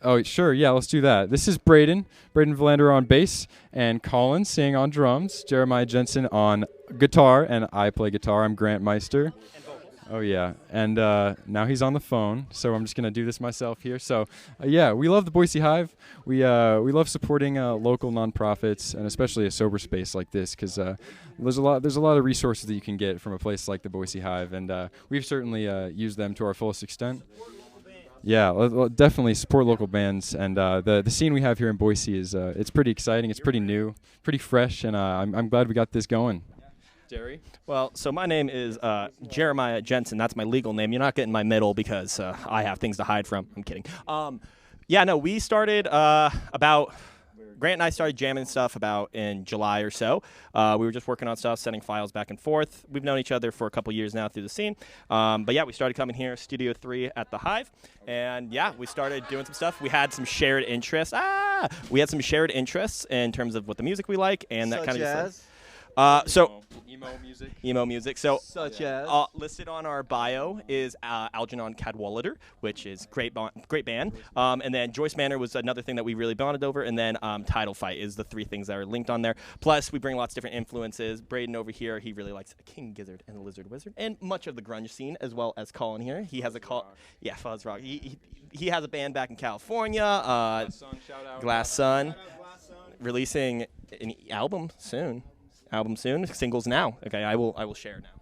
Oh, sure. Yeah, let's do that. This is Braden Valander on bass, and Colin singing on drums, Jeremiah Jensen on guitar, and I play guitar. I'm Grant Meister. Oh, yeah. And now he's on the phone, so I'm just going to do this myself here. So, yeah, we love the Boise Hive. We love supporting local nonprofits, and especially a sober space like this, because there's a lot of resources that you can get from a place like the Boise Hive, and we've certainly used them to our fullest extent. Yeah, definitely support local bands, and the scene we have here in Boise is it's pretty exciting. It's pretty new, pretty fresh, and I'm glad we got this going. Jerry? Well, so my name is Jeremiah Jensen. That's my legal name. You're not getting my middle because I have things to hide from. I'm kidding. Yeah, no, we started Grant and I started jamming stuff about in July or so. We were just working on stuff, sending files back and forth. We've known each other for a couple years now through the scene. But yeah, we started coming here, Studio 3 at the Hive. And yeah, we started doing some stuff. We had some shared interests. We had some shared interests in terms of what the music we like and that kind of stuff. Emo music. So, such as listed on our bio is Algernon Cadwallader, which is great band. And then Joyce Manor was another thing that we really bonded over. And then Tidal Fight is the 3 things that are linked on there. Plus, we bring lots of different influences. Braden over here, he really likes King Gizzard and the Lizard Wizard, and much of the grunge scene, as well as Colin here. He has Fuzz Rock. He has a band back in California. Glass Sun, releasing an album soon. Singles now. Okay, I will share now.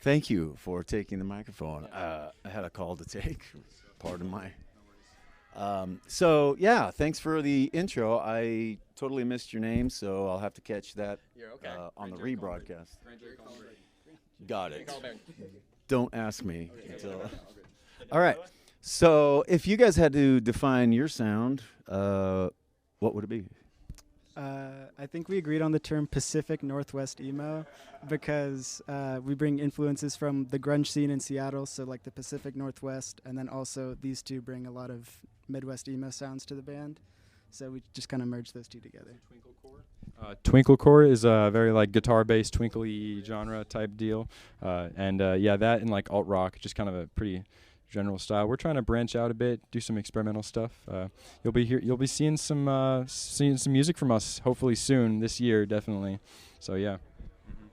Thank you for taking the microphone. I had a call to take. Pardon my. So yeah, thanks for the intro. I totally missed your name, so I'll have to catch that on the rebroadcast. Got it. Don't ask me. All right. So if you guys had to define your sound, what would it be? I think we agreed on the term Pacific Northwest emo because we bring influences from the grunge scene in Seattle, so like the Pacific Northwest, and then also these two bring a lot of Midwest emo sounds to the band. So we just kind of merged those two together. Twinklecore is a very like guitar-based, twinkly genre type deal, and yeah, that and like alt rock, just kind of a pretty general style. We're trying to branch out a bit, do some experimental stuff. You'll be seeing some music from us hopefully soon this year, definitely. So yeah.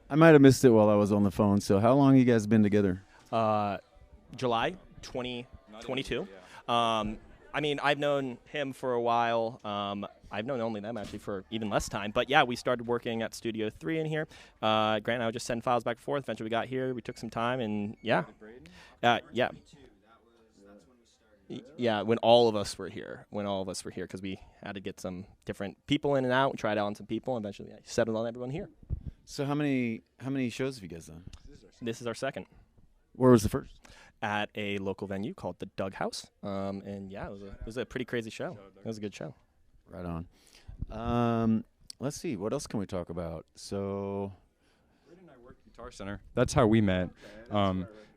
I might have missed it while I was on the phone. So how long you guys been together? July 2022. I mean, I've known him for a while. I've known only them actually for even less time. But yeah, we started working at Studio 3 in here. Grant and I would just send files back and forth. Eventually we got here. We took some time and yeah. Yeah. Yeah, when all of us were here, because we had to get some different people in and out and tried out on some people, and eventually settled on everyone here. So how many shows have you guys done? This is our second. Where was the first? At a local venue called the DOWNCOAST. And yeah, it was a pretty crazy show. It was a good show. Right on. Let's see, what else can we talk about? So Braden and I worked at Guitar Center. That's how we met.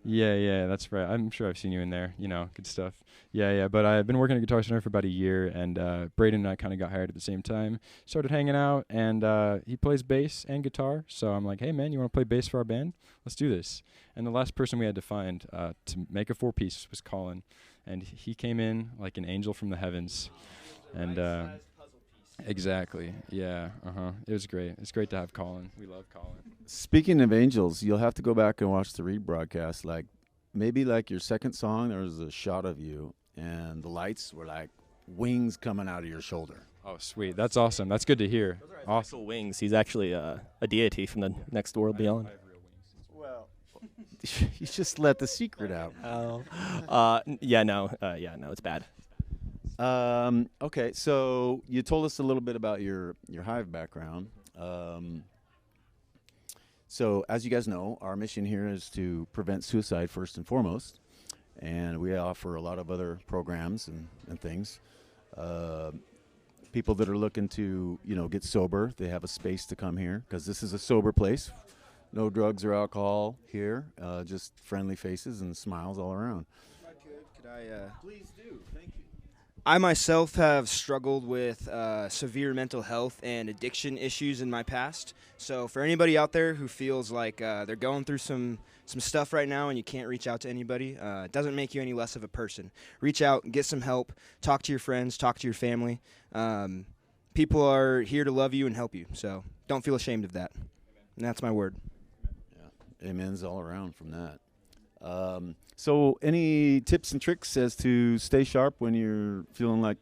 Yeah, that's right. I'm sure I've seen you in there. You know, good stuff. Yeah. But I've been working at Guitar Center for about a year, and Braden and I kind of got hired at the same time. Started hanging out, and he plays bass and guitar. So I'm like, hey, man, you want to play bass for our band? Let's do this. And the last person we had to find to make a 4-piece was Colin, and he came in like an angel from the heavens. And exactly, yeah, It was great. It's great to have Colin. We love Colin. Speaking of angels, you'll have to go back and watch the rebroadcast. Like maybe like your second song, there was a shot of you, and the lights were like wings coming out of your shoulder. Oh, sweet. That's awesome. That's good to hear. Those are awesome. Actual wings. He's actually a deity from the next world beyond. Well, you just let the secret out. No, it's bad. Okay, so you told us a little bit about your Hive background. So as you guys know, our mission here is to prevent suicide first and foremost, and we offer a lot of other programs and things. People that are looking to, get sober, they have a space to come here because this is a sober place. No drugs or alcohol here, just friendly faces and smiles all around. Could I? Please do. Thank you. I myself have struggled with severe mental health and addiction issues in my past. So for anybody out there who feels like they're going through some stuff right now and you can't reach out to anybody, it doesn't make you any less of a person. Reach out, get some help, talk to your friends, talk to your family. People are here to love you and help you, so don't feel ashamed of that. And that's my word. Yeah, amens all around from that. So any tips and tricks as to stay sharp when you're feeling like,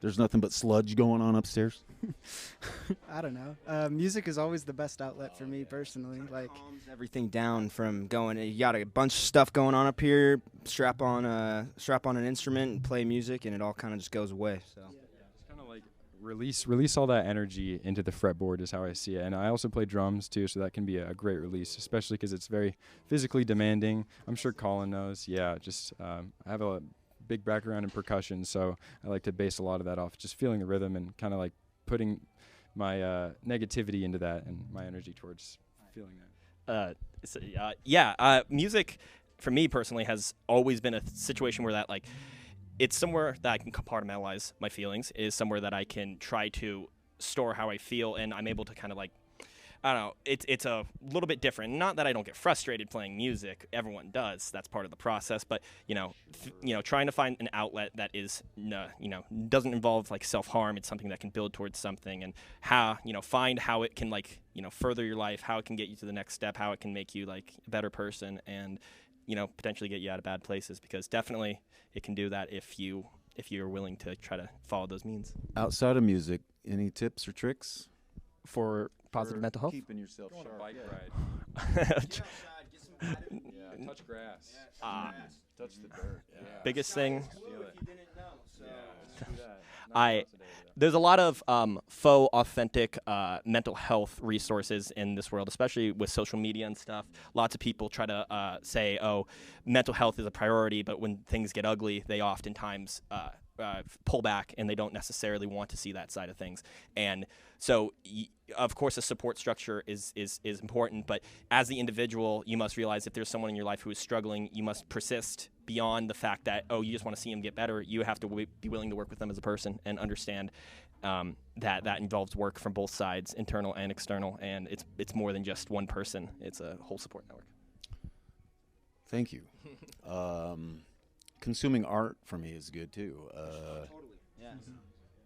there's nothing but sludge going on upstairs? I don't know. Music is always the best outlet for me personally. Like calms everything down from going. You got a bunch of stuff going on up here. Strap on an instrument and play music, and it all kind of just goes away. So. Release all that energy into the fretboard is how I see it. And I also play drums too, so that can be a great release, especially because it's very physically demanding. I'm sure Colin knows. Yeah, just I have a big background in percussion, so I like to base a lot of that off just feeling the rhythm and kind of like putting my negativity into that and my energy towards feeling that. Music for me personally has always been a situation where that it's somewhere that I can compartmentalize my feelings, is somewhere that I can try to store how I feel, and I'm able to kind of I don't know, it's a little bit different. Not that I don't get frustrated playing music, everyone does, that's part of the process, but, trying to find an outlet that is, doesn't involve self-harm, it's something that can build towards something, and how, find how it can further your life, how it can get you to the next step, how it can make you a better person, and potentially get you out of bad places, because definitely it can do that if you're willing to try to follow those means. Outside of music, any tips or tricks for positive mental health? Keeping yourself sharp. Bike ride. Get outside, get some touch grass. Touch the dirt. Biggest thing. Feel if you didn't know, so. There's a lot of faux, authentic mental health resources in this world, especially with social media and stuff. Lots of people try to say, oh, mental health is a priority, but when things get ugly, they oftentimes pull back, and they don't necessarily want to see that side of things. And so, of course, a support structure is important, but as the individual, you must realize if there's someone in your life who is struggling, you must persist beyond the fact that, oh, you just want to see them get better. You have to be willing to work with them as a person and understand that involves work from both sides, internal and external, and it's more than just one person. It's a whole support network. Thank you. Consuming art for me is good too. Totally. Yeah.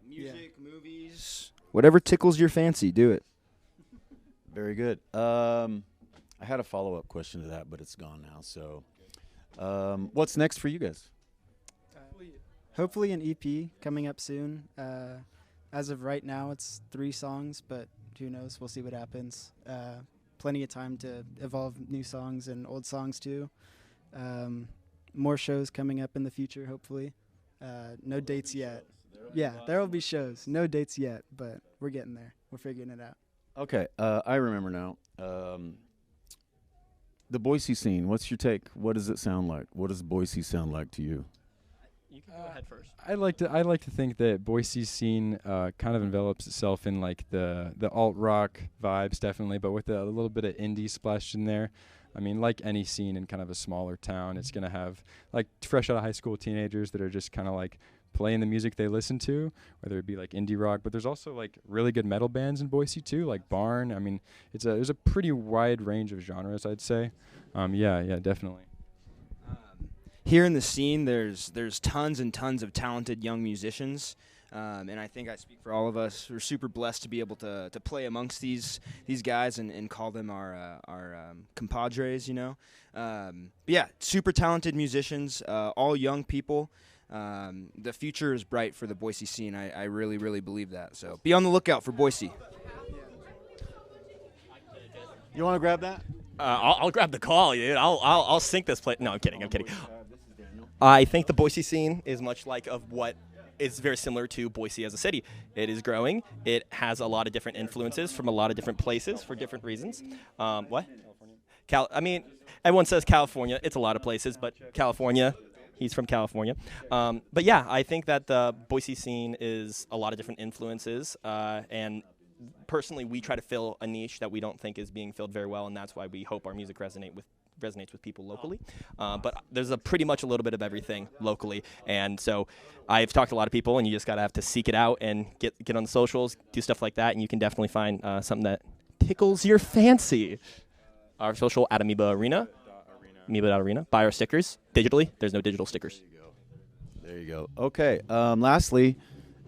Music, movies, whatever tickles your fancy, do it. Very good. I had a follow-up question to that, but it's gone now. So, what's next for you guys? Hopefully an EP coming up soon. As of right now, it's 3 songs, but who knows? We'll see what happens. Plenty of time to evolve new songs and old songs too. More shows coming up in the future, hopefully. No dates yet. Yeah, there will be shows. No dates yet, but we're getting there. We're figuring it out. Okay, I remember now. The Boise scene. What's your take? What does it sound like? What does Boise sound like to you? You can go ahead first. I like to think that Boise's scene kind of envelops itself in like the alt rock vibes, definitely, but with a little bit of indie splashed in there. I mean, like any scene in kind of a smaller town, it's gonna have like fresh out of high school teenagers that are just kind of like playing the music they listen to, whether it be like indie rock, but there's also like really good metal bands in Boise too, like Barn. I mean, there's a pretty wide range of genres, I'd say. Yeah, definitely. Here in the scene, there's tons and tons of talented young musicians, and I think I speak for all of us. We're super blessed to be able to play amongst these guys and call them our compadres, you know. But yeah, super talented musicians, all young people. The future is bright for the Boise scene. I really, really believe that. So be on the lookout for Boise. You want to grab that? I'll grab the call, dude. I'll sink this play. No, I'm kidding. I think the Boise scene is much like of what is very similar to Boise as a city. It is growing. It has a lot of different influences from a lot of different places for different reasons. What? I mean, everyone says California. It's a lot of places, but California. He's from California. But yeah, I think that the Boise scene is a lot of different influences. And personally, we try to fill a niche that we don't think is being filled very well, and that's why we hope our music resonates with people locally. But there's pretty much a little bit of everything locally. And so I've talked to a lot of people, and you just got to have to seek it out and get on the socials, do stuff like that, and you can definitely find something that tickles your fancy. Our social at AMOEBA Arena. AMOEBA.arena. Buy our stickers digitally. There's no digital stickers. There you go. Okay. Lastly,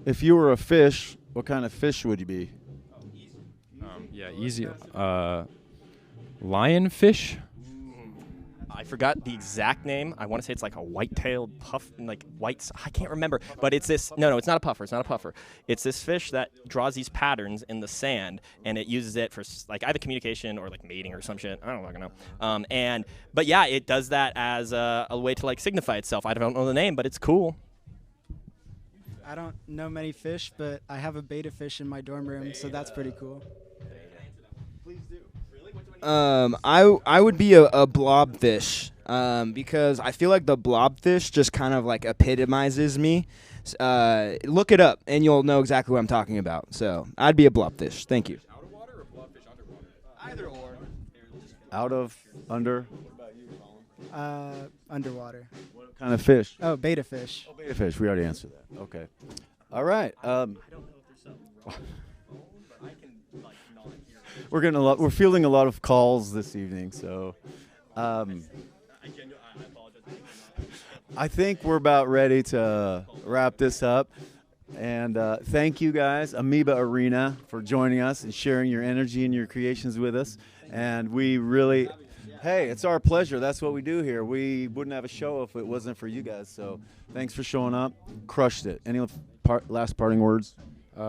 if you were a fish, what kind of fish would you be? Yeah, easy. Lionfish. I forgot the exact name. I want to say it's like a white-tailed puff, like white. I can't remember, but it's this. No, it's not a puffer. It's not a puffer. It's this fish that draws these patterns in the sand, and it uses it for like either communication or like mating or some shit. I don't fucking know. But yeah, it does that as a way to like signify itself. I don't know the name, but it's cool. I don't know many fish, but I have a beta fish in my dorm room, so that's pretty cool. Please do. I would be a blobfish, because I feel like the blobfish just kind of like epitomizes me. Look it up and you'll know exactly what I'm talking about. So I'd be a blobfish. Thank you. Out of water or blobfish underwater? Either or. Out of, under? Underwater. What kind of fish? Oh, beta fish. Oh, beta fish. We already answered that. Okay. All right. I don't know if there's something wrong. But I can like not hear. We're fielding a lot of calls this evening, so I apologize. I think we're about ready to wrap this up. And thank you guys, AMOEBA Arena, for joining us and sharing your energy and your creations with us. And we really, hey, it's our pleasure. That's what we do here. We wouldn't have a show if it wasn't for you guys. So thanks for showing up. Crushed it. Any last parting words? We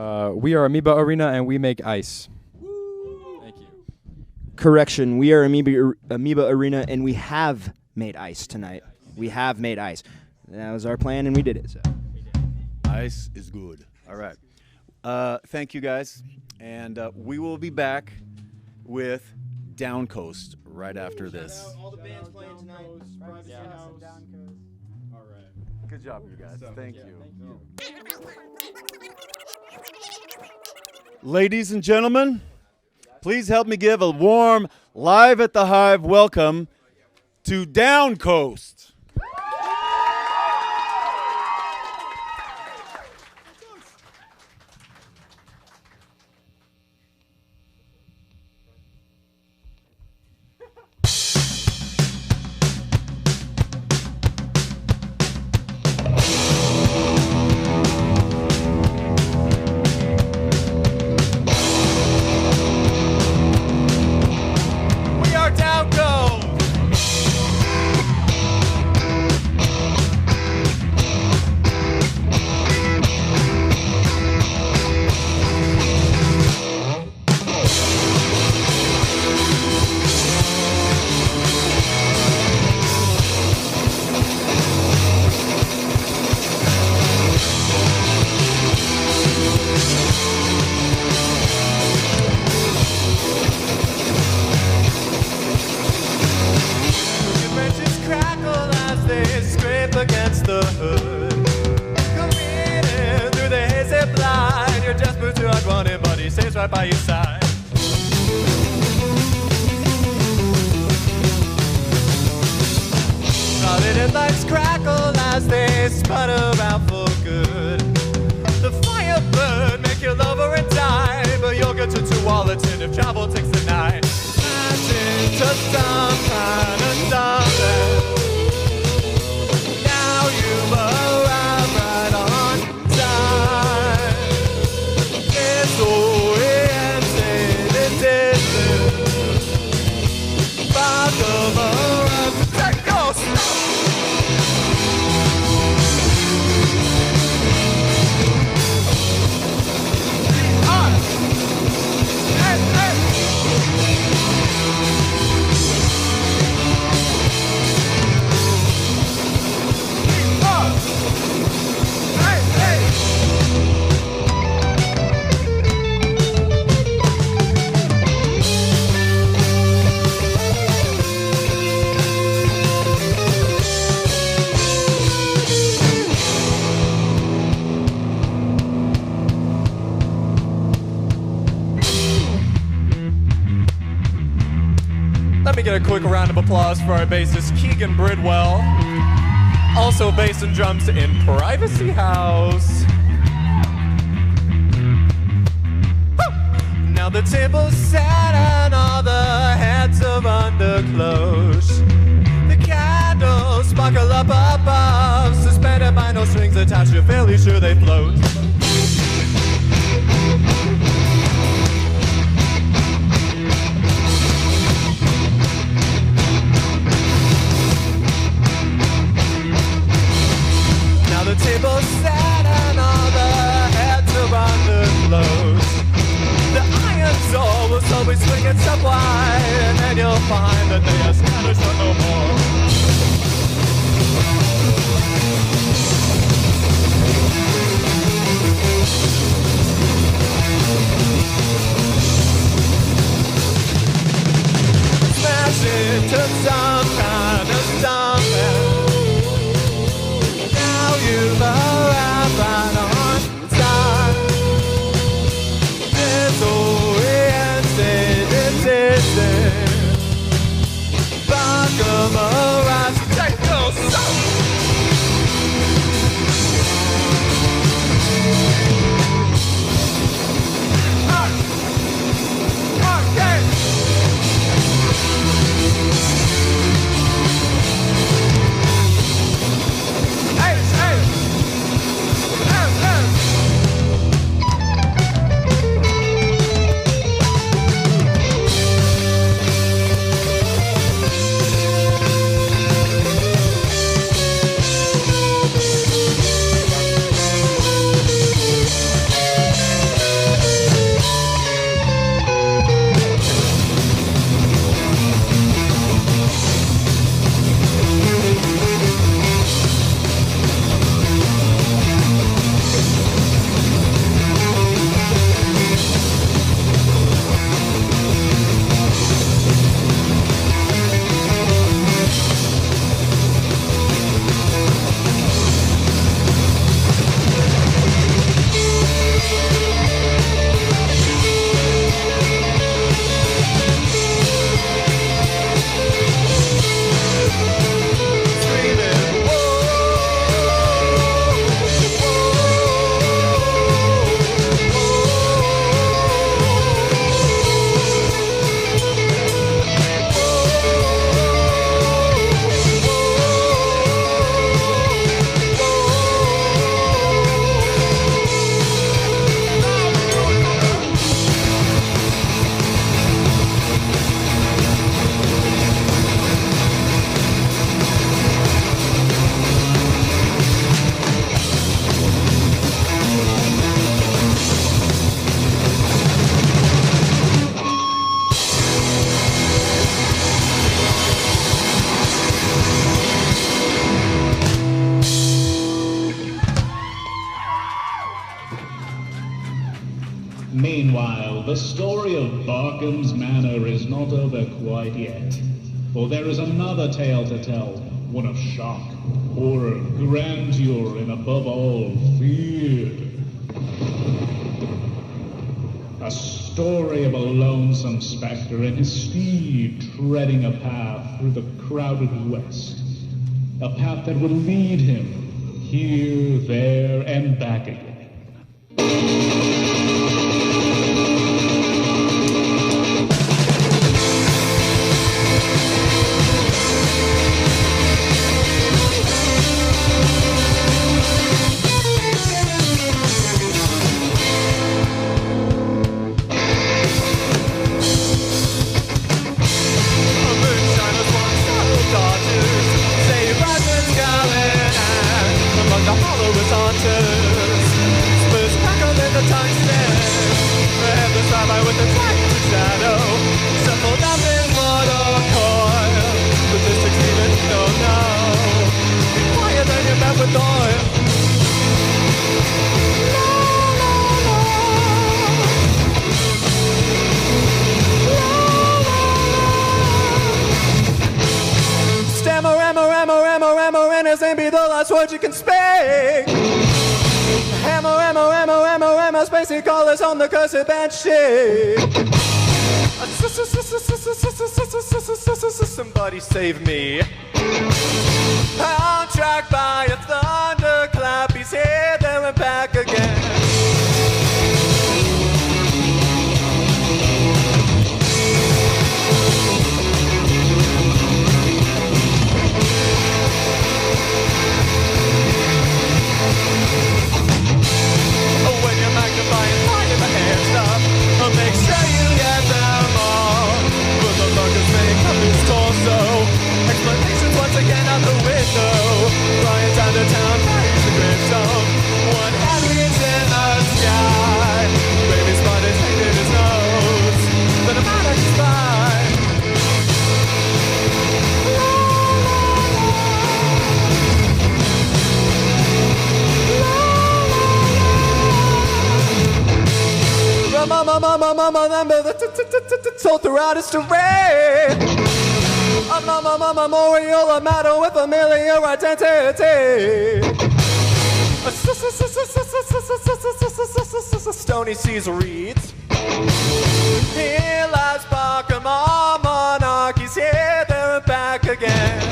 are AMOEBA Arena, and we make ice. Thank you. Correction, we are Amoeba Arena, and we have made ice tonight. We have made ice. That was our plan, and we did it. So. Ice is good. All right. Thank you, guys. And we will be back with DOWNCOAST right after this. All the bands playing tonight. All right. Good job, you guys. Thank you. Ladies and gentlemen, please help me give a warm Live at the Hive welcome to DOWNCOAST. Right by your side. Crowded headlights crackle as they sputter out for good. The firebird make you love her and die, but you'll get to Tualatin if travel takes the night. Imagine to some kind of something. Now you've arrived right on time. It's all get a quick round of applause for our bassist Keegan Bridwell, also bass and drums in Privacy House. Now the table's set and all the heads are underclosed. The candles sparkle up above, suspended by no strings attached, you're fairly sure they float. The table's set and all the heads are underclosed. The iron door will slowly swing itself wide, and then you'll find that they are Spanish or no more. Smash into some kind of something. You've arrived right on time. There's oriented distance. Back of a rise, take your soul. the story of Barkham's Manor is not over quite yet. For there is another tale to tell, one of shock, horror, grandeur, and above all, fear. A story of a lonesome spectre and his steed treading a path through the crowded West. A path that would lead him here, there, and back again. What you can speak. Hammer, spacey callers on the cursed banshee. Somebody save me. I'm tracked by a thunderclap. He's here, there and back again. Make sure you get them all. But the buggers make up his torso. Explanations once again out the window. Flying down to town, carries the gravestone. One hand reads in the sky. Baby spotted painted his nose. Then a man at his spine. Mama, remember the told throughout history. Mama, memorial, a matter with familiar identity. Stony Seas reads. Here lies Barkham, our monarch. He's here, there and back again.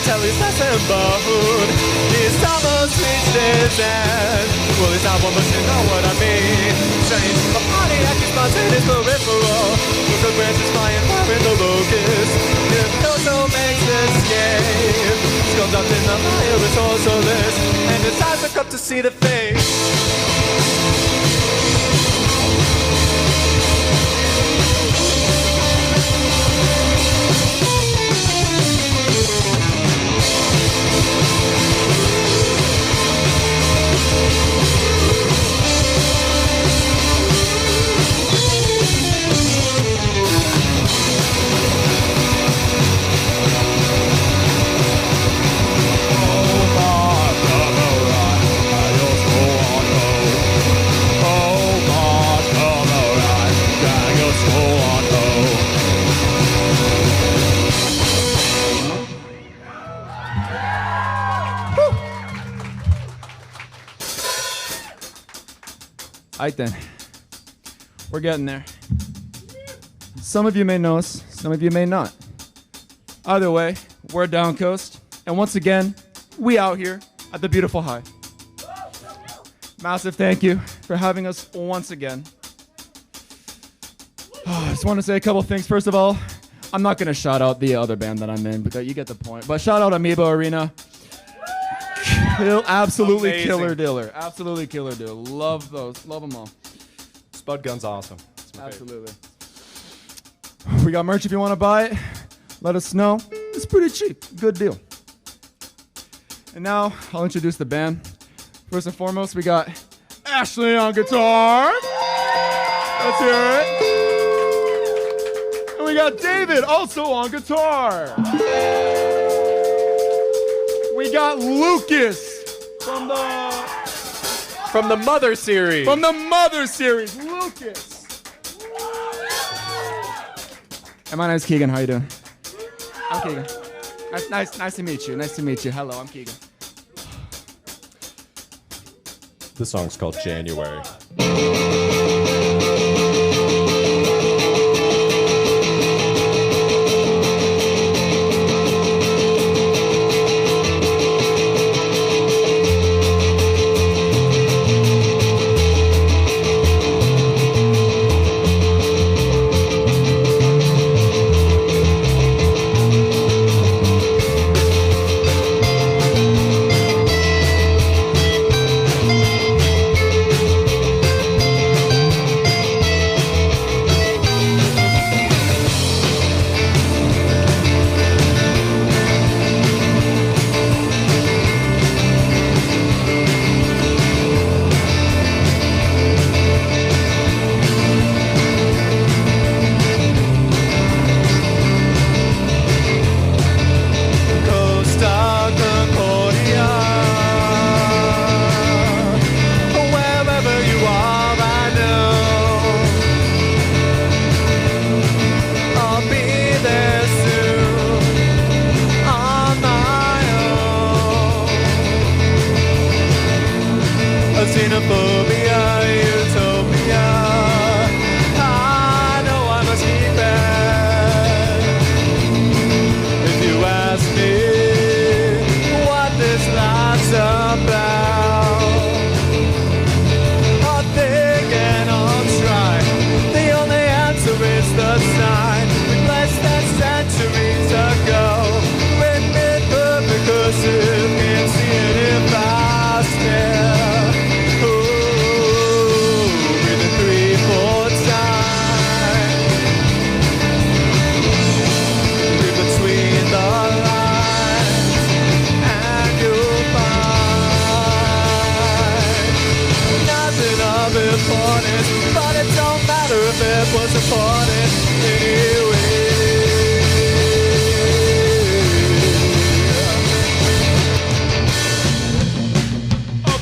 Telly's assembled. He's almost reached his end. Well, he's not one, but you know what I mean. Strange, the Pontiac is sponsored his peripheral. With the branches flying far in the locust. It also makes it scary. comes out in the eye of the sorceress, and his eyes look up to see the face. Alright then, we're getting there. Some of you may know us, some of you may not. Either way, we're DOWNCOAST, and once again, we out here at the beautiful Hive. Massive thank you for having us once again. I just want to say a couple things. First of all, I'm not going to shout out the other band that I'm in, because you get the point. But shout out AMOEBA Arena. Absolutely Amazing. killer diller. Absolutely killer diller. Love those. Love them all. Spud Gun's awesome. It's my Absolutely. We got merch if you want to buy it. Let us know. It's pretty cheap. Good deal. And now I'll introduce the band. First and foremost, we got Ashley on guitar. Let's hear it. And we got David also on guitar. We got Lucas from the Mother series. From the Mother series, Lucas. And my name's Keegan. How you doing? I'm Keegan. Nice to meet you. Nice to meet you. Hello, I'm Keegan. The song's called January.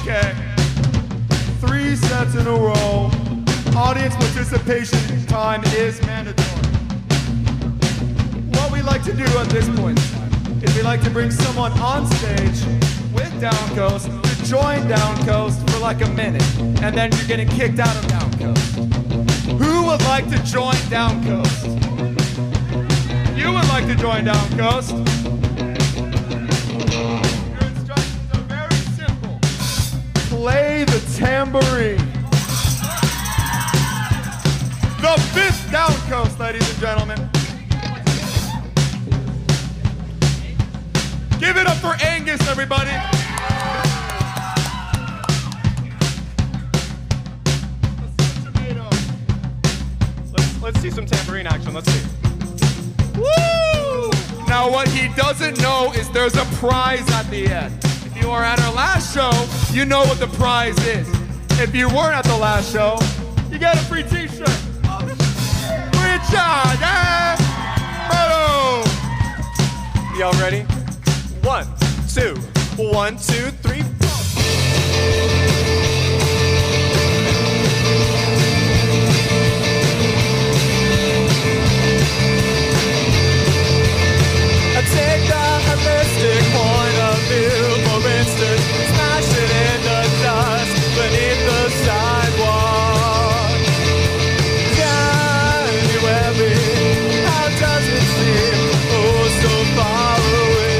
Okay, 3 sets in a row. Audience participation time is mandatory. What we like to do at this point is we like to bring someone on stage with DOWNCOAST to join DOWNCOAST for like a minute, and then you're getting kicked out of DOWNCOAST. Who would like to join DOWNCOAST? You would like to join DOWNCOAST? Your instructions are very simple. Play the tambourine. The 5th DOWNCOAST, ladies and gentlemen. Give it up for Angus, everybody. Let's see some tambourine action. Let's see. Woo! Now what he doesn't know is there's a prize at the end. If you were at our last show, you know what the prize is. If you weren't at the last show, you get a free t-shirt. Free shot, yeah! Boom! Y'all ready? 1, 2, 1, 2, 3, 4. Take the holistic point of view, for instance, smash it in the dust beneath the sidewalk. January, how does it seem? Oh, so far away.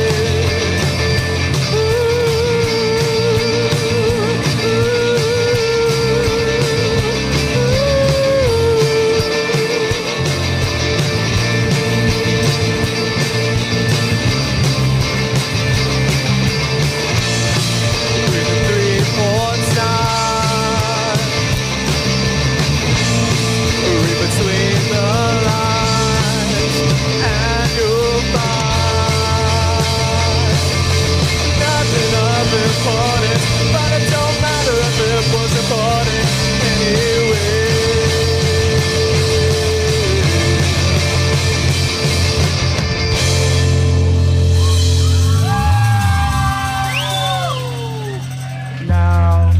Between the lines, and you'll find nothing of importance, but it don't matter if it was important anyway. Now,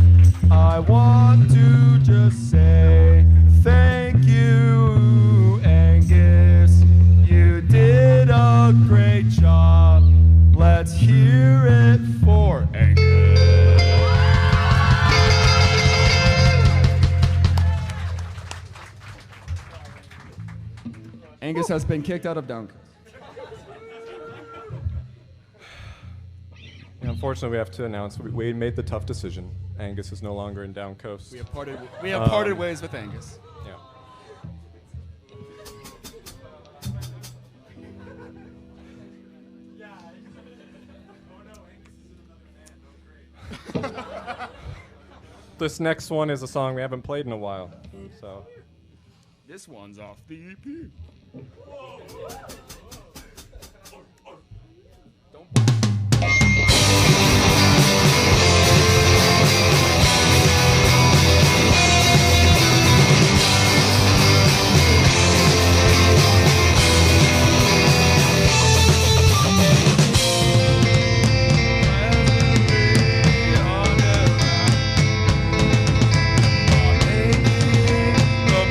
I want to just say thank you, Angus. You did a great job. Let's hear it for Angus. Angus has been kicked out of DOWNCOAST. Unfortunately, we have to announce we made the tough decision. Angus is no longer in DOWNCOAST. We have parted ways with Angus. Yeah. This next one is a song we haven't played in a while. So This one's off the EP. The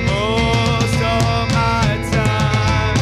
most of my time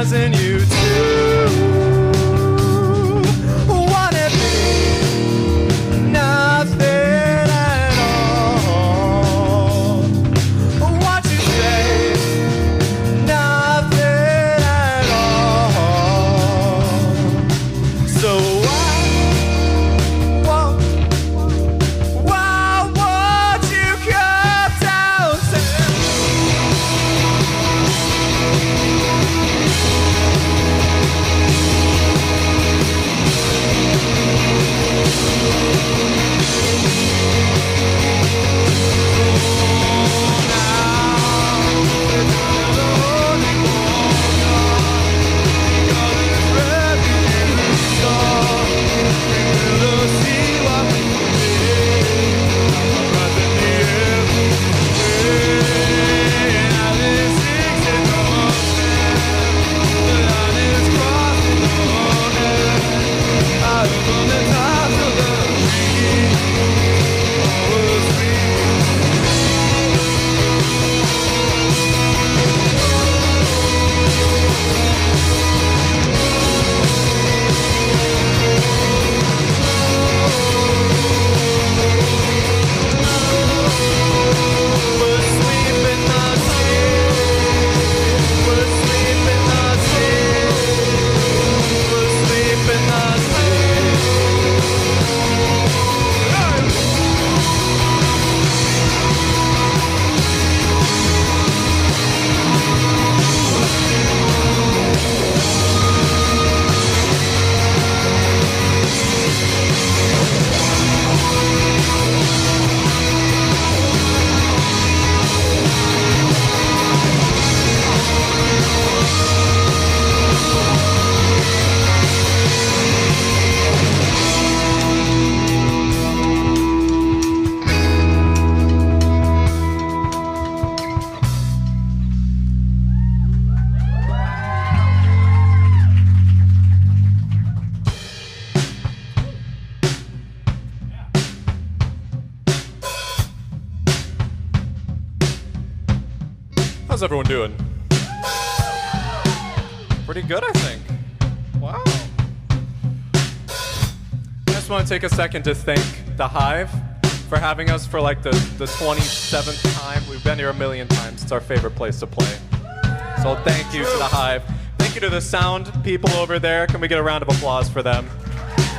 losing you too. What if it's nothing at all? What you say? Nothing at all. So why won't you come downtown? How's everyone doing? Pretty good, I think. Wow. I just want to take a second to thank the Hive for having us for like the 27th time. We've been here a million times. It's our favorite place to play. So thank you to the Hive. Thank you to the sound people over there. Can we get a round of applause for them?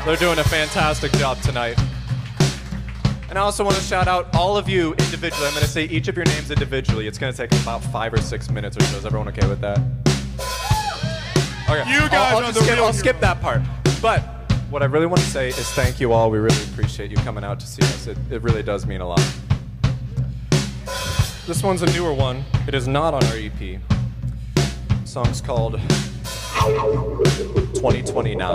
They're doing a fantastic job tonight. And I also want to shout out all of you individually. I'm going to say each of your names individually. It's going to take about 5 or 6 minutes or so. Is everyone okay with that? Okay. You guys I'll skip that part. But what I really want to say is thank you all. We really appreciate you coming out to see us. It really does mean a lot. This one's a newer one. It is not on our EP. The song's called 2029.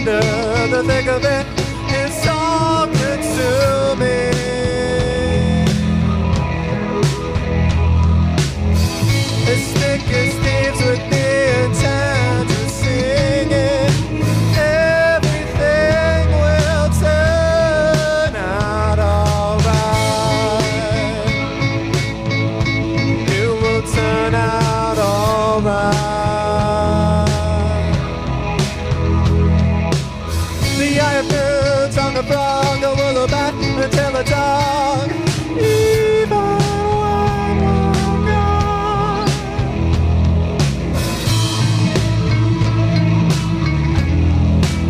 The thick of it is all consuming. As thick as thieves with the intent to sing it, everything will turn out alright. It will turn out alright. On the frog, the willow bat, the tailor dog. Even when we're gone.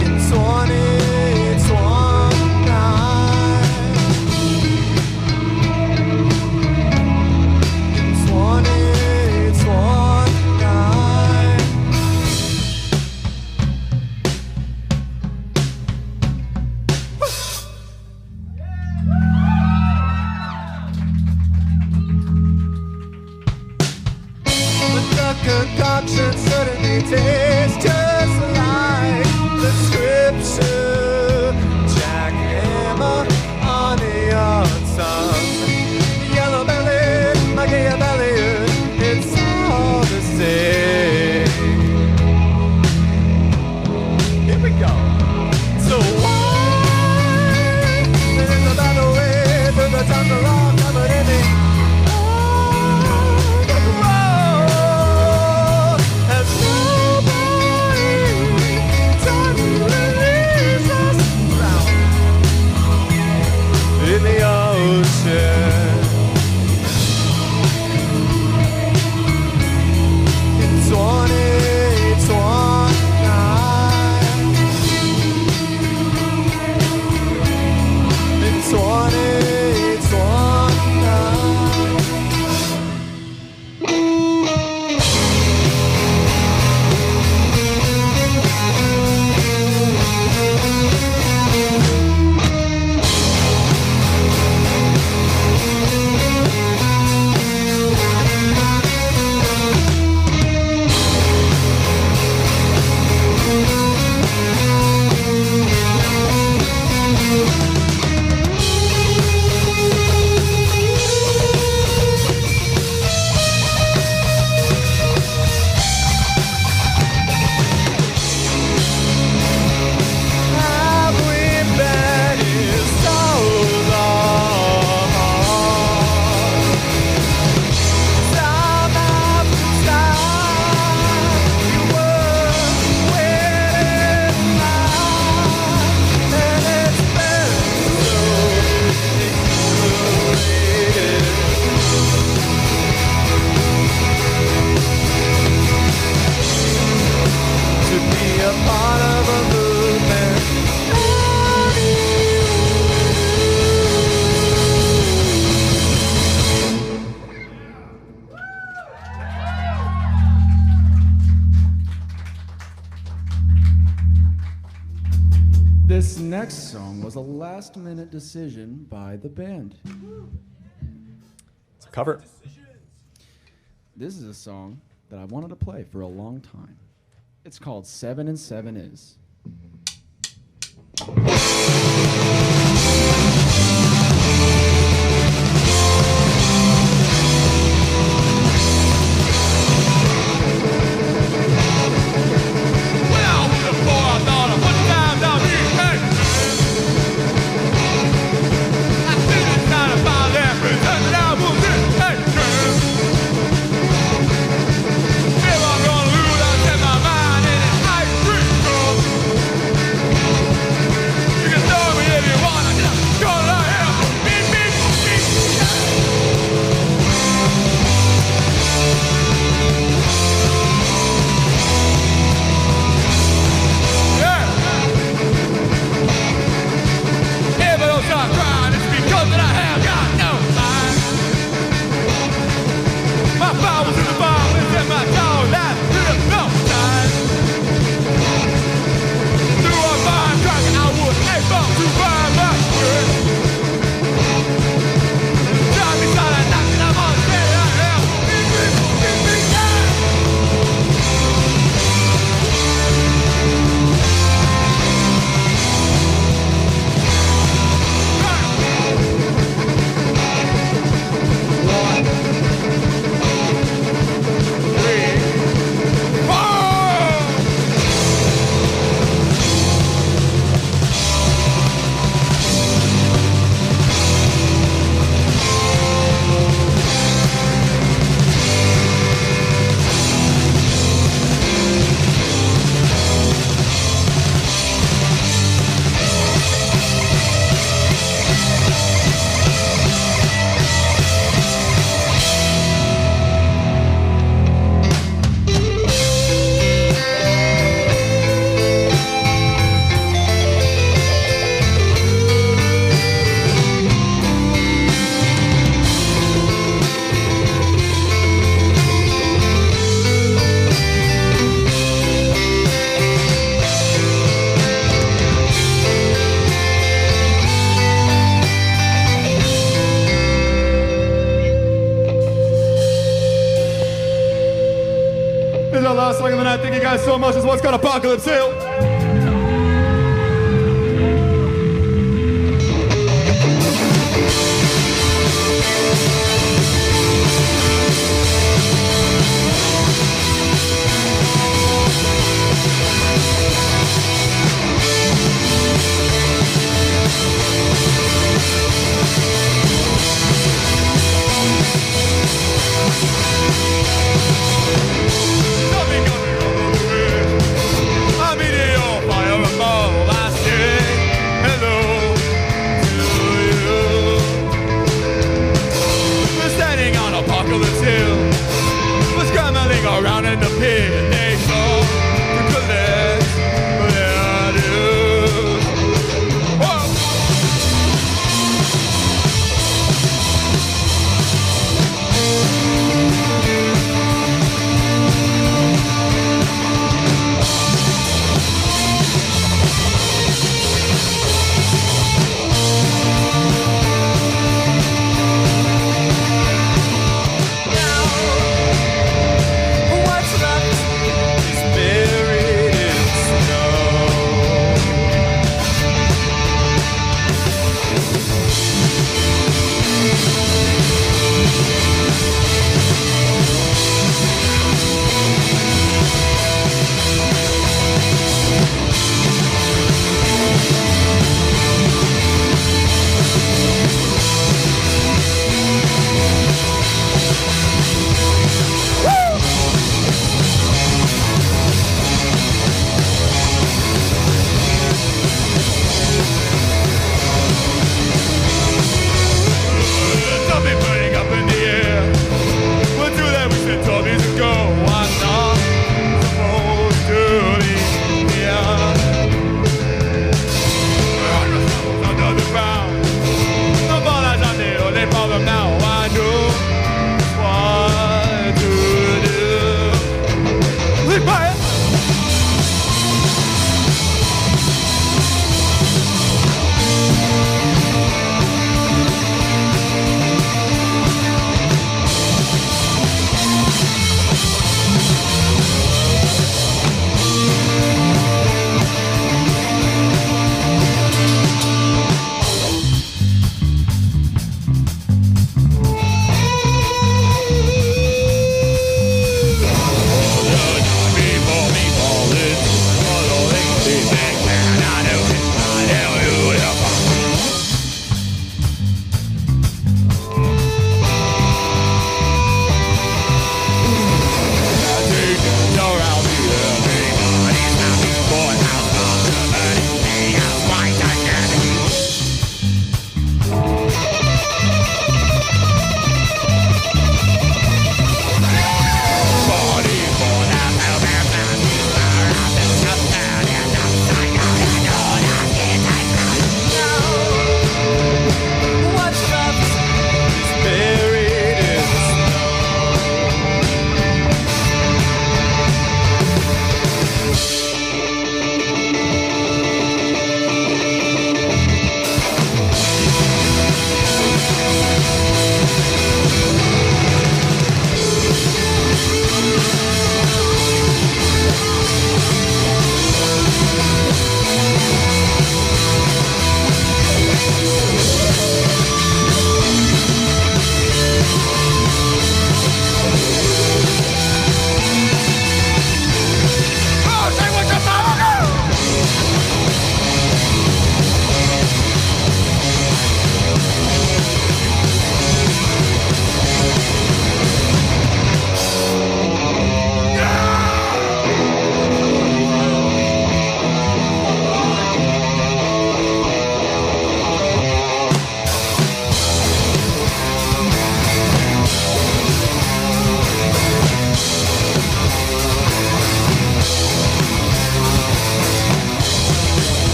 In 2029. next song was a last-minute decision by the band. It's a cover. This is a song that I wanted to play for a long time. It's called 7 and 7 Is. Last song of the night. Thank you guys so much. This one's called Apocalypse Hill. I mean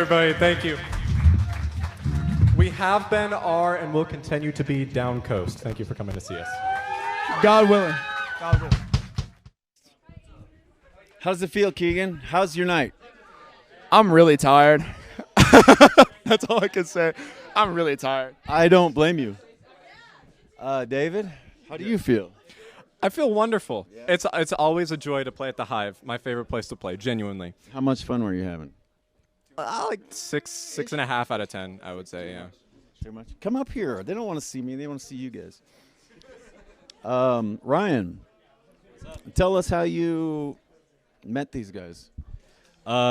everybody. Thank you. We have been, are, and will continue to be DOWNCOAST. Thank you for coming to see us. God willing. God willing. How does it feel, Keegan? How's your night? I'm really tired. That's all I can say. I'm really tired. I don't blame you. David, how do you feel? I feel wonderful. Yeah. It's always a joy to play at the Hive. My favorite place to play, genuinely. How much fun were you having? Like 6.5 out of 10, I would say. Yeah. Too much. Come up here. They don't want to see me. They want to see you guys. Ryan, tell us how you met these guys.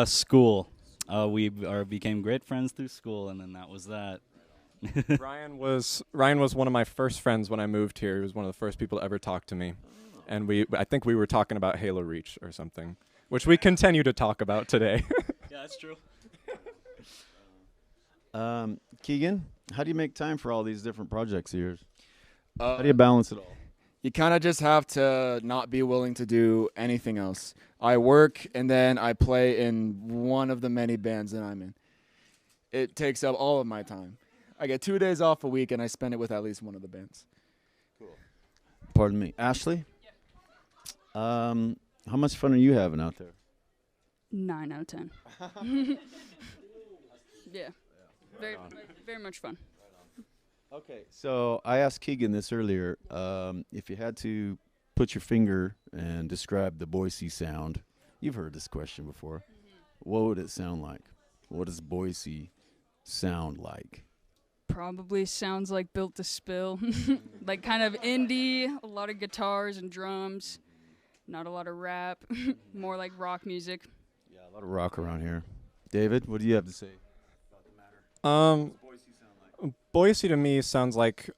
School. We became great friends through school, and then that was that. Ryan was one of my first friends when I moved here. He was one of the first people to ever talk to me, and I think we were talking about Halo Reach or something, which we continue to talk about today. Yeah, that's true. Keegan, how do you make time for all these different projects of yours? How do you balance it all? You kind of just have to not be willing to do anything else. I work, and then I play in one of the many bands that I'm in. It takes up all of my time. I get 2 days off a week, and I spend it with at least one of the bands. Cool. Pardon me. Ashley? How much fun are you having out there? 9 out of 10. Yeah. Very much fun. Okay, so I asked Keegan this earlier. If you had to put your finger and describe the Boise sound, you've heard this question before. What would it sound like? What does Boise sound like? Probably sounds like Built to Spill. Like kind of indie, a lot of guitars and drums, not a lot of rap, more like rock music. Yeah, a lot of rock around here. David, what do you have to say about the matter? What does Boise sound like? Boise to me sounds like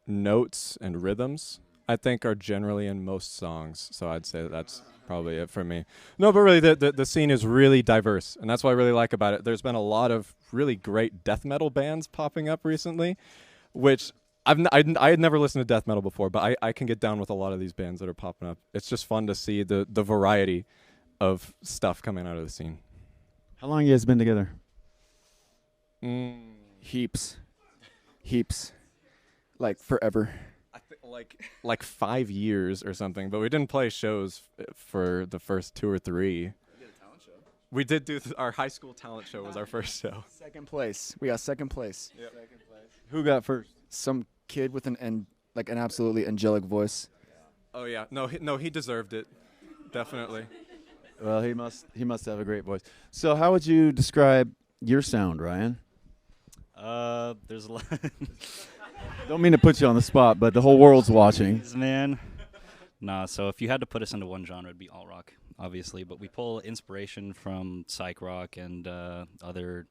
notes and rhythms, I think, are generally in most songs. So I'd say that's probably it for me. No, but really the scene is really diverse, and that's what I really like about it. There's been a lot of really great death metal bands popping up recently, which I had never listened to death metal before, but I can get down with a lot of these bands that are popping up. It's just fun to see the variety of stuff coming out of the scene. How long you guys been together? Heaps. Like forever. I think like 5 years or something, but we didn't play shows for the first 2 or 3. We did a talent show. We did do our high school talent show was our first show. Second place. We got second place. Yep. Second place. Who got first? Some kid with an absolutely angelic voice. Oh yeah, no, he deserved it, definitely. Well, he must have a great voice. So, how would you describe your sound, Ryan? There's a lot. Don't mean to put you on the spot, but the whole world's watching. Man. Nah, so if you had to put us into one genre, it'd be alt rock, obviously. But we pull inspiration from psych rock and other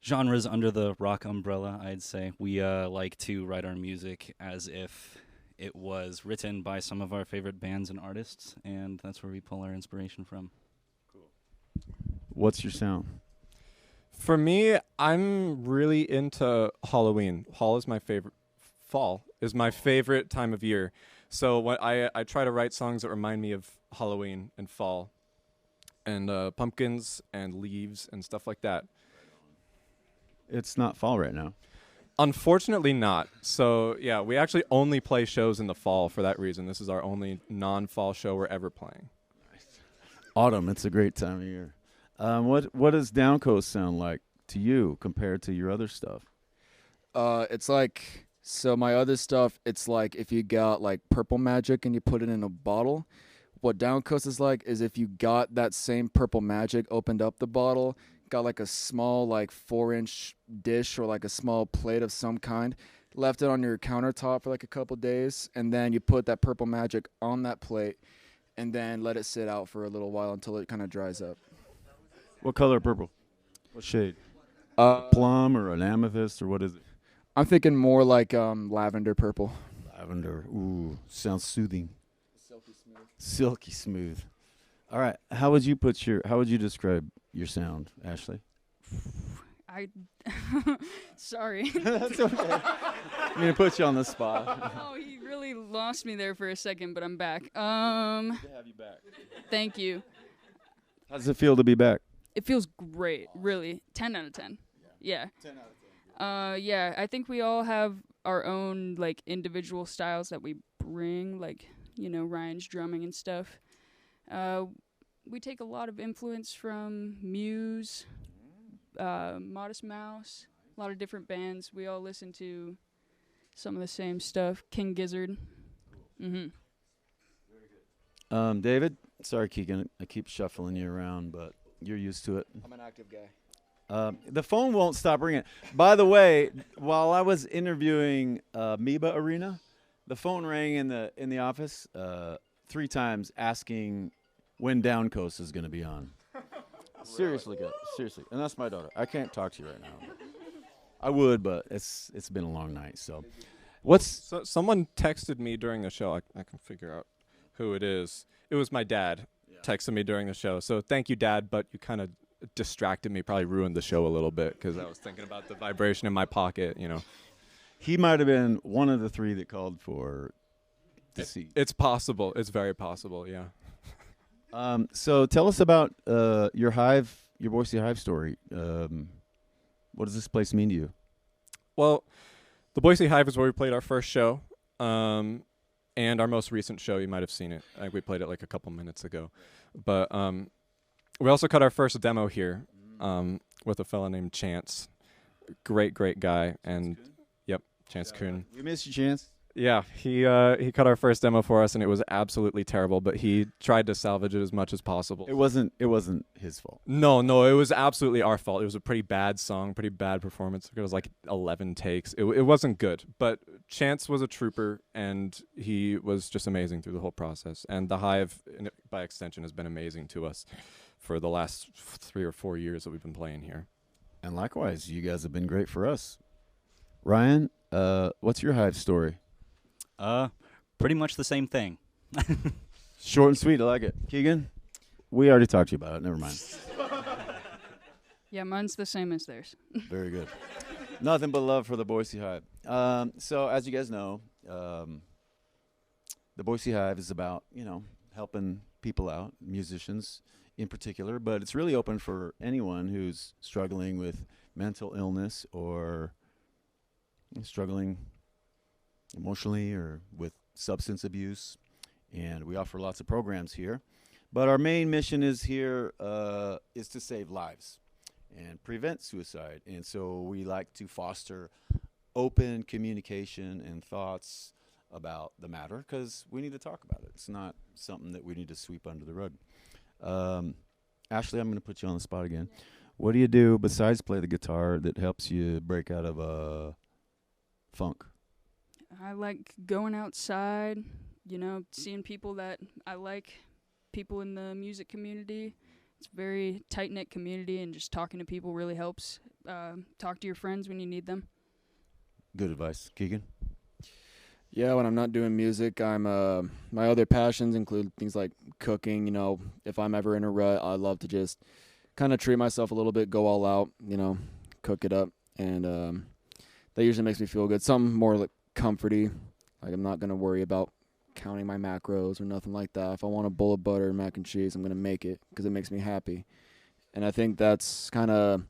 genres under the rock umbrella, I'd say. We like to write our music as if it was written by some of our favorite bands and artists, and that's where we pull our inspiration from. Cool. What's your sound? For me, I'm really into Halloween. Fall is my favorite time of year. So when I try to write songs that remind me of Halloween and fall and pumpkins and leaves and stuff like that. It's not fall right now. Unfortunately not. So yeah, we actually only play shows in the fall for that reason. This is our only non-fall show we're ever playing. Autumn, it's a great time of year. What does DOWNCOAST sound like to you compared to your other stuff? It's like, so my other stuff, it's like if you got like purple magic and you put it in a bottle. What DOWNCOAST is like is if you got that same purple magic, opened up the bottle, got like a small like 4-inch dish or like a small plate of some kind, left it on your countertop for like a couple days, and then you put that purple magic on that plate and then let it sit out for a little while until it kind of dries up. What color purple? What shade? Plum or an amethyst or what is it? I'm thinking more like lavender purple. Lavender. Ooh, sounds soothing. Silky smooth. Silky smooth. All right. How would you describe your sound, Ashley? Sorry. That's okay. I'm going to put you on the spot. Oh, he really lost me there for a second, but I'm back. Good to have you back. Thank you. How does it feel to be back? it feels great, really. 10 out of 10. Yeah. 10 out of 10. Yeah, I think we all have our own like individual styles that we bring, like, you know, Ryan's drumming and stuff. We take a lot of influence from Muse, Modest Mouse, a lot of different bands. We all listen to some of the same stuff. King Gizzard. David, sorry, Keegan, I keep shuffling you around, but you're used to it. I'm an active guy. The phone won't stop ringing. By the way, while I was interviewing AMOEBA Arena, the phone rang in the office 3 times asking when DOWNCOAST is going to be on. Seriously, guys, seriously. And that's my daughter. I can't talk to you right now. I would, but it's been a long night. So, So someone texted me during the show. I can figure out who it is. It was my dad. Texted me during the show. So thank you, Dad. But you kind of distracted me. Probably ruined the show a little bit because I was thinking about the vibration in my pocket. You know, he might have been one of the 3 that called for the seat. It's possible. It's very possible. Yeah. So tell us about your Boise Hive story. What does this place mean to you? Well, the Boise Hive is where we played our first show, and our most recent show. You might have seen it. I think we played it like a couple minutes ago. But we also cut our first demo here with a fella named Chance. Great guy. And, yep, Chance Kuhn. We miss you, Chance. Yeah, he cut our first demo for us, and it was absolutely terrible. But he tried to salvage it as much as possible. It wasn't his fault. No, it was absolutely our fault. It was a pretty bad song, pretty bad performance. It was like 11 takes. It wasn't good. But Chance was a trooper, and he was just amazing through the whole process. And the Hive, by extension, has been amazing to us for the last 3 or 4 years that we've been playing here. And likewise, you guys have been great for us. Ryan, what's your Hive story? Pretty much the same thing. Short and sweet. I like it. Keegan, we already talked to you about it. Never mind. Yeah, mine's the same as theirs. Very good. Nothing but love for the Boise Hive. So as you guys know, the Boise Hive is about, helping people out, musicians in particular, but it's really open for anyone who's struggling with mental illness or struggling emotionally or with substance abuse, and we offer lots of programs here. But our main mission is here is to save lives and prevent suicide, and so we like to foster open communication and thoughts about the matter because we need to talk about it. It's not something that we need to sweep under the rug. Ashley, I'm going to put you on the spot again. What do you do besides play the guitar that helps you break out of a funk? I like going outside, seeing people that I like, people in the music community. It's a very tight-knit community, and just talking to people really helps. Talk to your friends when you need them. Good advice. Keegan? Yeah, when I'm not doing music, my other passions include things like cooking. If I'm ever in a rut, I love to just kind of treat myself a little bit, go all out, cook it up, and that usually makes me feel good. Something more like comforty, like I'm not going to worry about counting my macros or nothing like that. If I want a bowl of butter and mac and cheese, I'm going to make it because it makes me happy. And I think that's kind of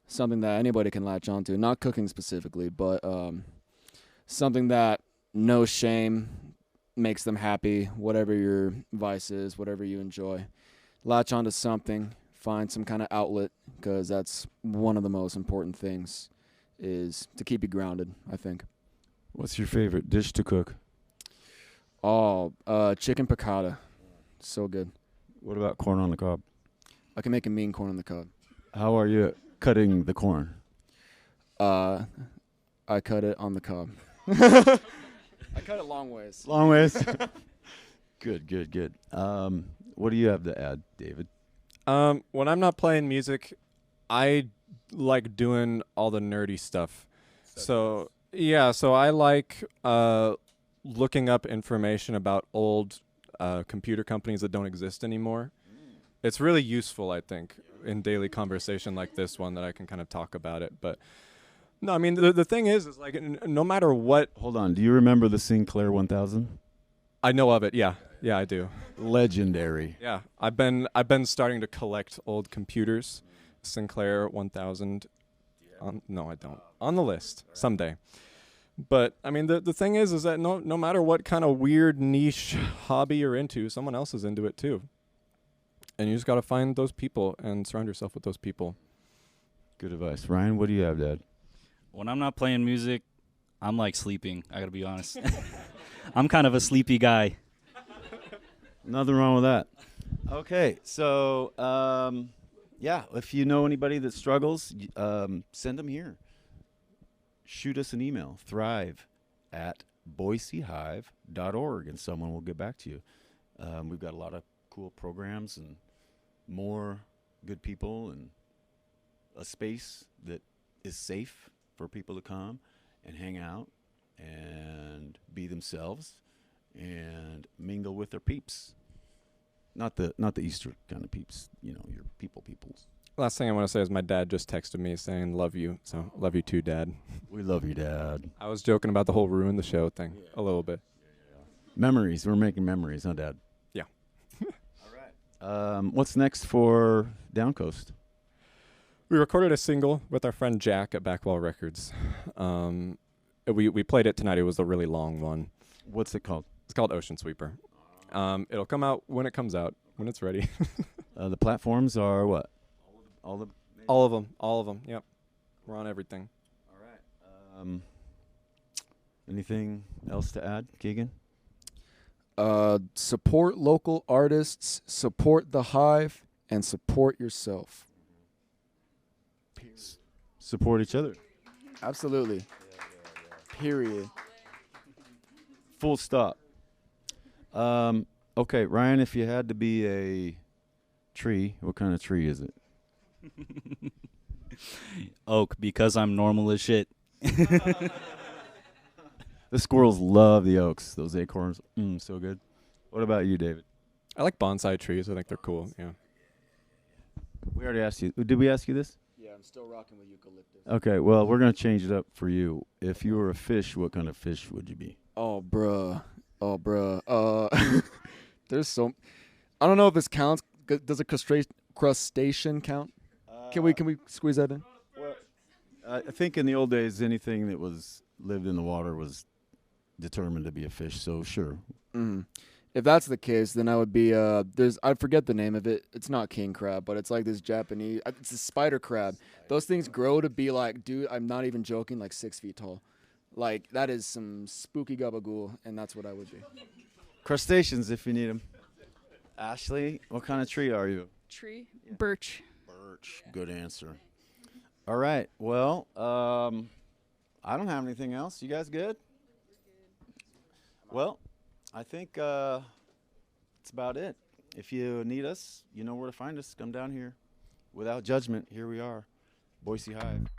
something that anybody can latch onto, not cooking specifically, but something that no shame makes them happy, whatever your vice is, whatever you enjoy. Latch onto something, find some kind of outlet, because that's one of the most important things, is to keep you grounded, I think. What's your favorite dish to cook? Oh, chicken piccata. So good. What about corn on the cob? I can make a mean corn on the cob. How are you at cutting the corn? I cut it on the cob. I cut it long ways. Long ways? Good. What do you have to add, David? When I'm not playing music, I like doing all the nerdy stuff. So I like looking up information about old computer companies that don't exist anymore. It's really useful, I think, in daily conversation like this one that I can kind of talk about it. But no, I mean, the thing is like no matter what. Hold on. Do you remember the Sinclair 1000? I know of it. Yeah, yeah, I do. Legendary. Yeah, I've been starting to collect old computers, Sinclair 1000. No, I don't. On the list someday. But I mean, the thing is that no matter what kind of weird niche hobby you're into, someone else is into it too. And you just got to find those people and surround yourself with those people. Good advice. Ryan, what do you have, Dad? When I'm not playing music, I'm like sleeping. I got to be honest. I'm kind of a sleepy guy. Nothing wrong with that. Okay, so yeah, if you know anybody that struggles, send them here. Shoot us an email, thrive@boisehive.org, and someone will get back to you. We've got a lot of cool programs and more good people and a space that is safe for people to come and hang out and be themselves and mingle with their peeps. Not the Easter kind of peeps, your peoples. Last thing I want to say is my dad just texted me saying love you. So love you too, Dad. We love you, Dad. I was joking about the whole ruin the show thing a little bit. Memories. We're making memories, huh, Dad? Yeah. All right. What's next for Downcoast? We recorded a single with our friend Jack at Backwall Records. We played it tonight. It was a really long one. What's it called? It's called Ocean Sweeper. It'll come out when it comes out, when it's ready. The platforms are what? All of them. Yep. We're on everything. All right. Anything else to add, Keegan? Support local artists, support the Hive, and support yourself. Peace. Support each other. Absolutely. Period. Full stop. Okay, Ryan, if you had to be a tree, what kind of tree is it? Oak, because I'm normal as shit. The squirrels love the oaks. Those acorns, so good. What about you, David? I like bonsai trees. I think they're cool. Yeah. We already asked you. Did we ask you this? Yeah, I'm still rocking with eucalyptus. Okay, well, we're going to change it up for you. If you were a fish, what kind of fish would you be? Oh, bruh. There's I don't know if this counts. Does a crustacean count? Can we squeeze that in? Well, I think in the old days, anything that lived in the water was determined to be a fish. So sure. Mm-hmm. If that's the case, then I would be I forget the name of it. It's not king crab, but it's like this Japanese. It's a spider crab. Those things grow to be like, dude, I'm not even joking, like 6 feet tall. Like that is some spooky gabagool, and that's what I would be. Crustaceans, if you need them. Ashley, what kind of tree are you? Tree? Birch. Birch. Good answer. All right. Well, I don't have anything else. You guys good? Well, I think that's about it. If you need us, you know where to find us. Come down here. Without judgment, here we are. Boise Hive.